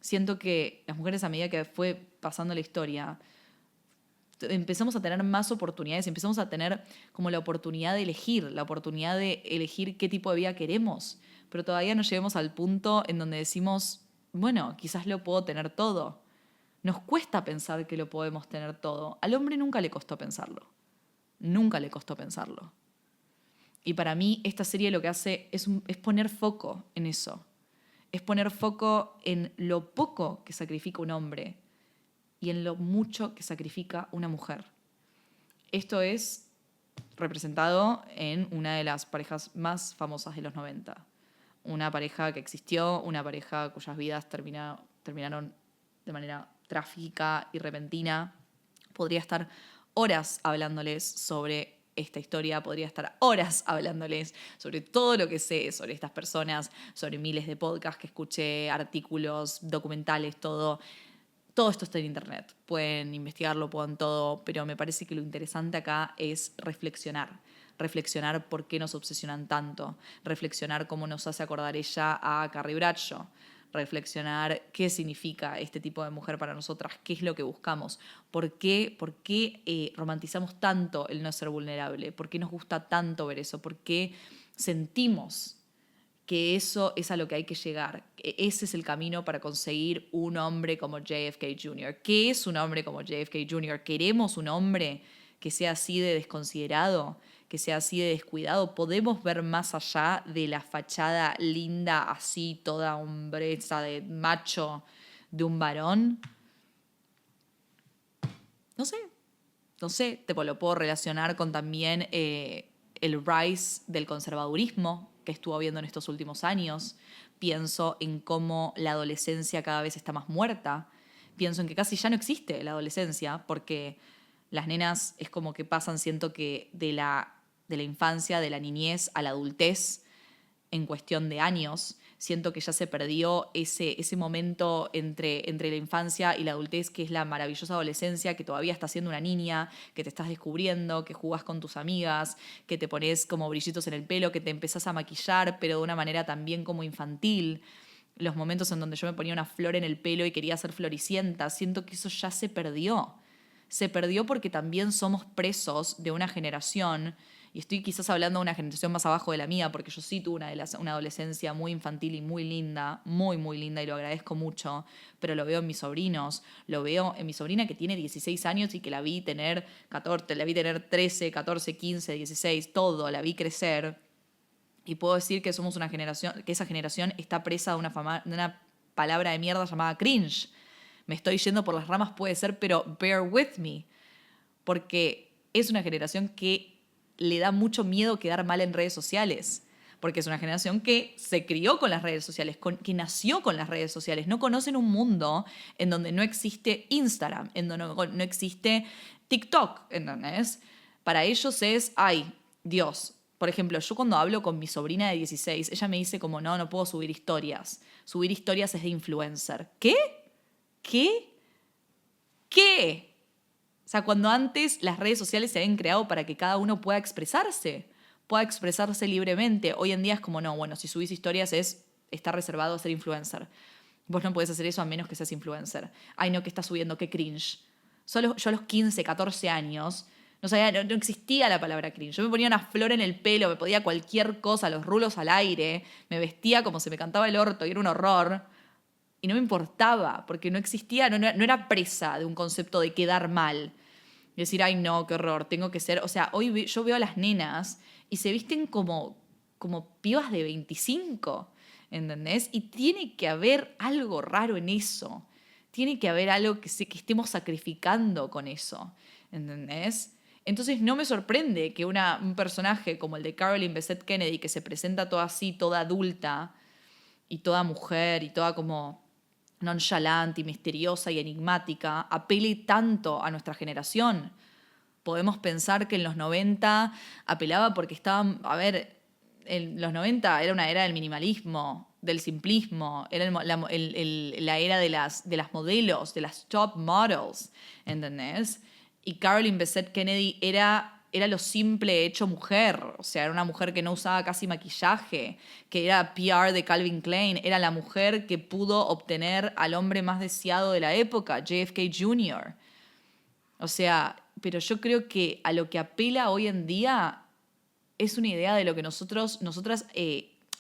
Siento que las mujeres, a medida que fue pasando la historia, empezamos a tener más oportunidades, empezamos a tener como la oportunidad de elegir qué tipo de vida queremos, pero todavía no llegamos al punto en donde decimos, bueno, quizás lo puedo tener todo. Nos cuesta pensar que lo podemos tener todo. Al hombre nunca le costó pensarlo. Nunca le costó pensarlo. Y para mí esta serie lo que hace es poner foco en eso. Es poner foco en lo poco que sacrifica un hombre y en lo mucho que sacrifica una mujer. Esto es representado en una de las parejas más famosas de los 90. Una pareja que existió, una pareja cuyas vidas terminaron de manera trágica y repentina. Podría estar horas hablándoles sobre esta historia, podría estar horas hablándoles sobre todo lo que sé sobre estas personas, sobre miles de podcasts que escuché, artículos, documentales, todo. Todo esto está en internet, pueden investigarlo, pueden todo, pero me parece que lo interesante acá es reflexionar por qué nos obsesionan tanto, reflexionar cómo nos hace acordar ella a Carrie Bradshaw, reflexionar qué significa este tipo de mujer para nosotras, qué es lo que buscamos, por qué romantizamos tanto el no ser vulnerable, por qué nos gusta tanto ver eso, por qué sentimos que eso es a lo que hay que llegar. Ese es el camino para conseguir un hombre como JFK Jr. ¿Qué es un hombre como JFK Jr.? ¿Queremos un hombre que sea así de desconsiderado, que sea así de descuidado? ¿Podemos ver más allá de la fachada linda, así, toda hombreza de macho de un varón? No sé, te lo puedo relacionar con también el rise del conservadurismo que estuvo habiendo en estos últimos años. Pienso en cómo la adolescencia cada vez está más muerta. Pienso en que casi ya no existe la adolescencia porque las nenas es como que pasan, siento que de la infancia, de la niñez a la adultez en cuestión de años. Siento que ya se perdió ese momento entre la infancia y la adultez, que es la maravillosa adolescencia, que todavía estás siendo una niña, que te estás descubriendo, que jugás con tus amigas, que te pones como brillitos en el pelo, que te empezás a maquillar, pero de una manera también como infantil. Los momentos en donde yo me ponía una flor en el pelo y quería ser floricienta, siento que eso ya se perdió. Se perdió porque también somos presos de una generación, y estoy quizás hablando de una generación más abajo de la mía, porque yo sí tuve una adolescencia muy infantil y muy linda, muy, muy linda, y lo agradezco mucho, pero lo veo en mis sobrinos, lo veo en mi sobrina que tiene 16 años y que la vi tener 14, la vi tener 13, 14, 15, 16, todo, la vi crecer. Y puedo decir que somos una generación, que esa generación está presa de una palabra de mierda llamada cringe. Me estoy yendo por las ramas, puede ser, pero bear with me. Porque es una generación que le da mucho miedo quedar mal en redes sociales. Porque es una generación que se crió con las redes sociales, que nació con las redes sociales. No conocen un mundo en donde no existe Instagram, en donde no existe TikTok, ¿entendés? Para ellos es, ay, Dios. Por ejemplo, yo cuando hablo con mi sobrina de 16, ella me dice como, no puedo subir historias. Subir historias es de influencer. ¿Qué? O sea, cuando antes las redes sociales se habían creado para que cada uno pueda expresarse libremente. Hoy en día es como, no, bueno, si subís historias está reservado a ser influencer. Vos no podés hacer eso a menos que seas influencer. Ay, no, ¿qué estás subiendo? Qué cringe. Solo yo a los 15, 14 años no existía la palabra cringe. Yo me ponía una flor en el pelo, me podía cualquier cosa, los rulos al aire, me vestía como se me cantaba el orto y era un horror. Y no me importaba, porque no existía, no era presa de un concepto de quedar mal. Y decir, ay no, qué horror, tengo que ser... O sea, hoy yo veo a las nenas y se visten como pibas de 25, ¿entendés? Y tiene que haber algo raro en eso. Tiene que haber algo que estemos sacrificando con eso, ¿entendés? Entonces no me sorprende que un personaje como el de Caroline Bessette Kennedy, que se presenta toda así, toda adulta y toda mujer y toda como nonchalante y misteriosa y enigmática, apele tanto a nuestra generación. Podemos pensar que en los 90 apelaba porque estaban, en los 90 era una era del minimalismo, del simplismo, era la era de las modelos, de las top models, ¿entendés? Y Caroline Bessette Kennedy era lo simple hecho mujer. O sea, era una mujer que no usaba casi maquillaje, que era PR de Calvin Klein. Era la mujer que pudo obtener al hombre más deseado de la época, JFK Jr. O sea, pero yo creo que a lo que apela hoy en día es una idea de lo que nosotras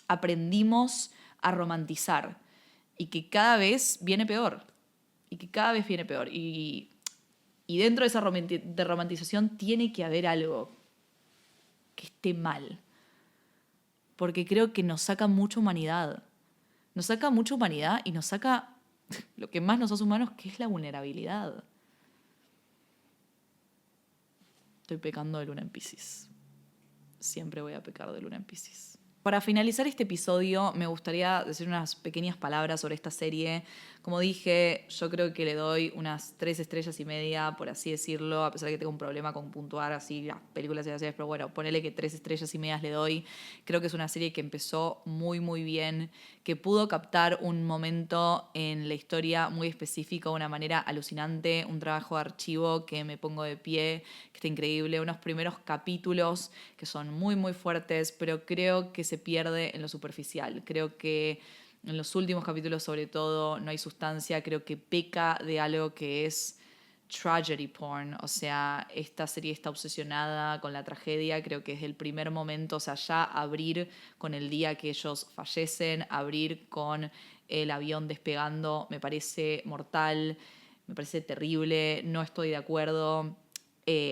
aprendimos a romantizar. Y que cada vez viene peor. Y dentro de esa romantización tiene que haber algo que esté mal. Porque creo que nos saca mucha humanidad. Nos saca mucha humanidad y nos saca lo que más nos hace humanos, que es la vulnerabilidad. Estoy pecando de luna en Piscis. Siempre voy a pecar de luna en Piscis. Para finalizar este episodio, me gustaría decir unas pequeñas palabras sobre esta serie. Como dije, yo creo que le doy unas 3 estrellas y media, por así decirlo, a pesar de que tengo un problema con puntuar así las películas y las series, pero bueno, ponele que 3 estrellas y media le doy. Creo que es una serie que empezó muy, muy bien, que pudo captar un momento en la historia muy específico, de una manera alucinante, un trabajo de archivo que me pongo de pie, que está increíble, unos primeros capítulos que son muy, muy fuertes, pero creo que se pierde en lo superficial. Creo que en los últimos capítulos, sobre todo, no hay sustancia. Creo que peca de algo que es tragedy porn, o sea, esta serie está obsesionada con la tragedia, creo que desde el primer momento, o sea, ya abrir con el día que ellos fallecen, abrir con el avión despegando, me parece mortal, me parece terrible, no estoy de acuerdo.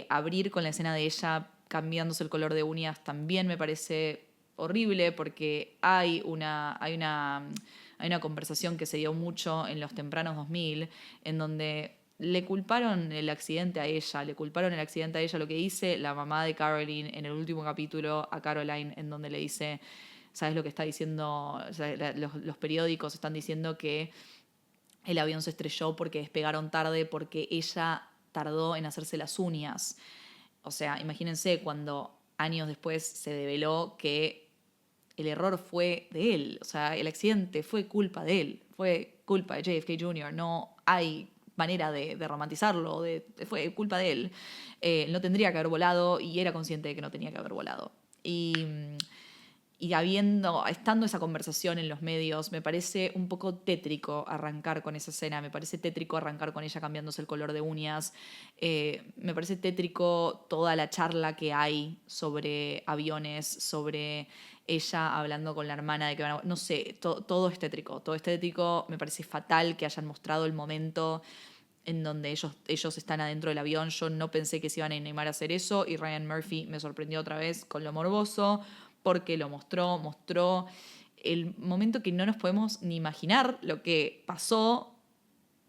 Abrir con la escena de ella cambiándose el color de uñas también me parece horrible porque hay una conversación que se dio mucho en los tempranos 2000 en donde le culparon el accidente a ella, lo que dice la mamá de Caroline en el último capítulo a Caroline, en donde le dice, ¿sabes lo que está diciendo? O sea, los periódicos están diciendo que el avión se estrelló porque despegaron tarde, porque ella tardó en hacerse las uñas. O sea, imagínense cuando años después se develó que el error fue de él. O sea, el accidente fue culpa de él, fue culpa de JFK Jr. No hay manera de romantizarlo, fue culpa de él. No tendría que haber volado y era consciente de que no tenía que haber volado. Y estando esa conversación en los medios, me parece un poco tétrico arrancar con esa escena, me parece tétrico arrancar con ella cambiándose el color de uñas, me parece tétrico toda la charla que hay sobre aviones, sobre ella hablando con la hermana de que van a... No sé, todo es tétrico, me parece fatal que hayan mostrado el momento en donde ellos están adentro del avión. Yo no pensé que se iban a animar a hacer eso y Ryan Murphy me sorprendió otra vez con lo morboso, porque lo mostró el momento que no nos podemos ni imaginar lo que pasó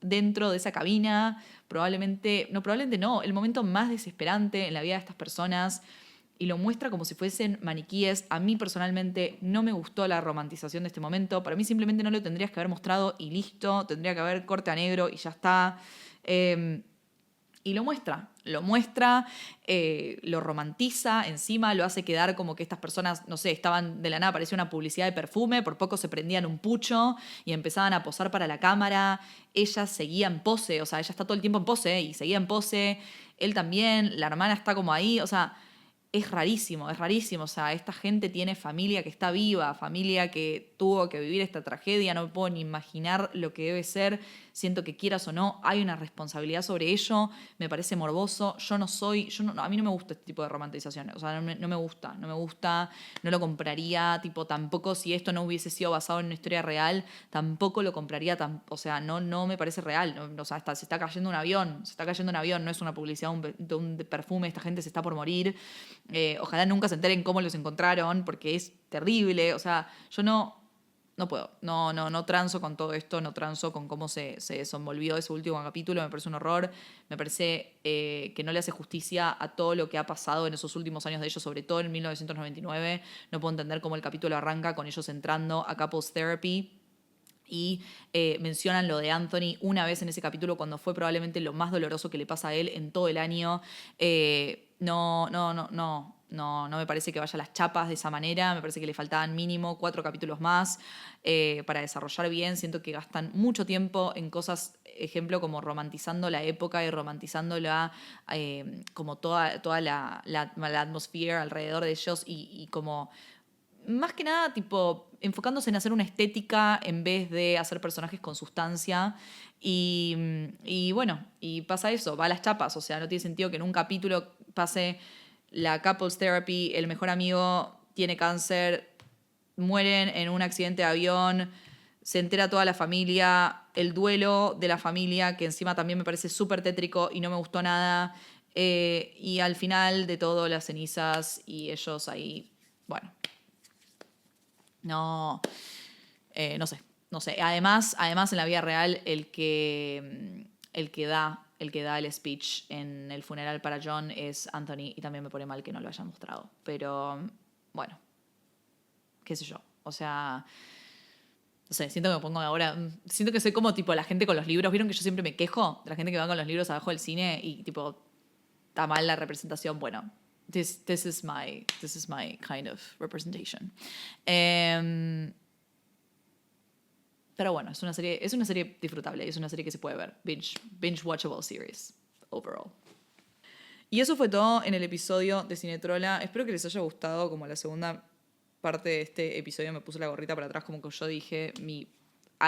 dentro de esa cabina, probablemente no, el momento más desesperante en la vida de estas personas, y lo muestra como si fuesen maniquíes. A mí personalmente no me gustó la romantización de este momento, para mí simplemente no lo tendrías que haber mostrado y listo, tendría que haber corte a negro y ya está. Y lo muestra, lo romantiza, encima lo hace quedar como que estas personas, no sé, estaban de la nada, parecía una publicidad de perfume, por poco se prendían un pucho y empezaban a posar para la cámara, ella seguía en pose, o sea, ella está todo el tiempo en pose y seguía en pose, él también, la hermana está como ahí, o sea, es rarísimo, o sea, esta gente tiene familia que está viva, familia que tuvo que vivir esta tragedia, no me puedo ni imaginar lo que debe ser, siento que quieras o no, hay una responsabilidad sobre ello, me parece morboso, a mí no me gusta este tipo de romantización, o sea, no me gusta, no lo compraría, tipo, tampoco si esto no hubiese sido basado en una historia real, tampoco lo compraría, o sea, no me parece real, o sea, se está cayendo un avión, no es una publicidad de un perfume, esta gente se está por morir. Ojalá nunca se enteren cómo los encontraron, porque es terrible. O sea, yo no puedo. No transo con todo esto, no transo con cómo se desenvolvió ese último capítulo. Me parece un horror. Me parece que no le hace justicia a todo lo que ha pasado en esos últimos años de ellos, sobre todo en 1999. No puedo entender cómo el capítulo arranca con ellos entrando a Couples Therapy. Y mencionan lo de Anthony una vez en ese capítulo cuando fue probablemente lo más doloroso que le pasa a él en todo el año. No me parece que vaya a las chapas de esa manera, me parece que le faltaban mínimo 4 capítulos más para desarrollar bien. Siento que gastan mucho tiempo en cosas, ejemplo, como romantizando la época y romantizando como toda la atmósfera alrededor de ellos y como... Más que nada, tipo, enfocándose en hacer una estética en vez de hacer personajes con sustancia. Y bueno, y pasa eso, va a las chapas. O sea, no tiene sentido que en un capítulo pase la couples therapy, el mejor amigo tiene cáncer, mueren en un accidente de avión, se entera toda la familia, el duelo de la familia, que encima también me parece súper tétrico y no me gustó nada. Y al final de todo, las cenizas y ellos ahí, bueno... No sé. Además, en la vida real, el que da el speech en el funeral para John es Anthony, y también me pone mal que no lo hayan mostrado. Pero, bueno, qué sé yo. O sea, no sé, siento que me pongo ahora... Siento que soy como tipo la gente con los libros. ¿Vieron que yo siempre me quejo de la gente que va con los libros abajo del cine y tipo está mal la representación? Bueno... This is my kind of representation. Pero bueno, es una serie disfrutable, es una serie que se puede ver. Binge watchable series overall. Y eso fue todo en el episodio de Cinetrola. Espero que les haya gustado. Como la segunda parte de este episodio me puse la gorrita para atrás, como que yo dije mi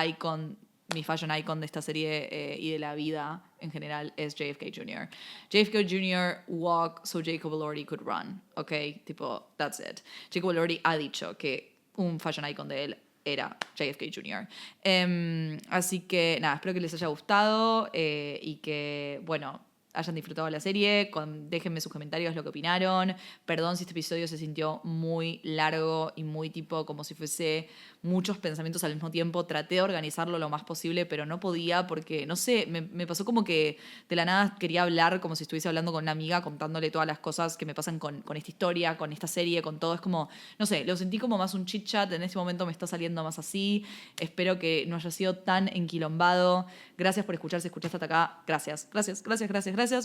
icon mi fashion icon de esta serie y de la vida en general es JFK Jr. JFK Jr. walk so Jacob Elordi could run, ¿ok? Tipo, that's it. Jacob Elordi ha dicho que un fashion icon de él era JFK Jr. Así que nada, espero que les haya gustado y que, bueno, hayan disfrutado la serie. Déjenme sus comentarios lo que opinaron. Perdón si este episodio se sintió muy largo y muy tipo como si fuese muchos pensamientos al mismo tiempo. Traté de organizarlo lo más posible, pero no podía porque, no sé, me pasó como que de la nada quería hablar como si estuviese hablando con una amiga, contándole todas las cosas que me pasan con esta historia, con esta serie, con todo. Es como, no sé, lo sentí como más un chit chat. En este momento me está saliendo más así. Espero que no haya sido tan enquilombado. Gracias por escuchar. Si escuchaste hasta acá, gracias.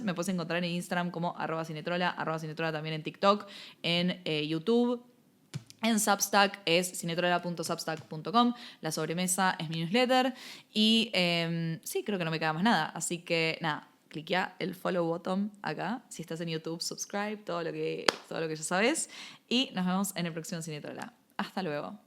Me puedes encontrar en Instagram como @cinetrola, @cinetrola también en TikTok, en YouTube. En Substack es cinetrola.substack.com. La sobremesa es mi newsletter. Y sí, creo que no me queda más nada. Así que nada, cliquea el follow button acá. Si estás en YouTube, subscribe, todo lo que ya sabes. Y nos vemos en el próximo Cinetrola. Hasta luego.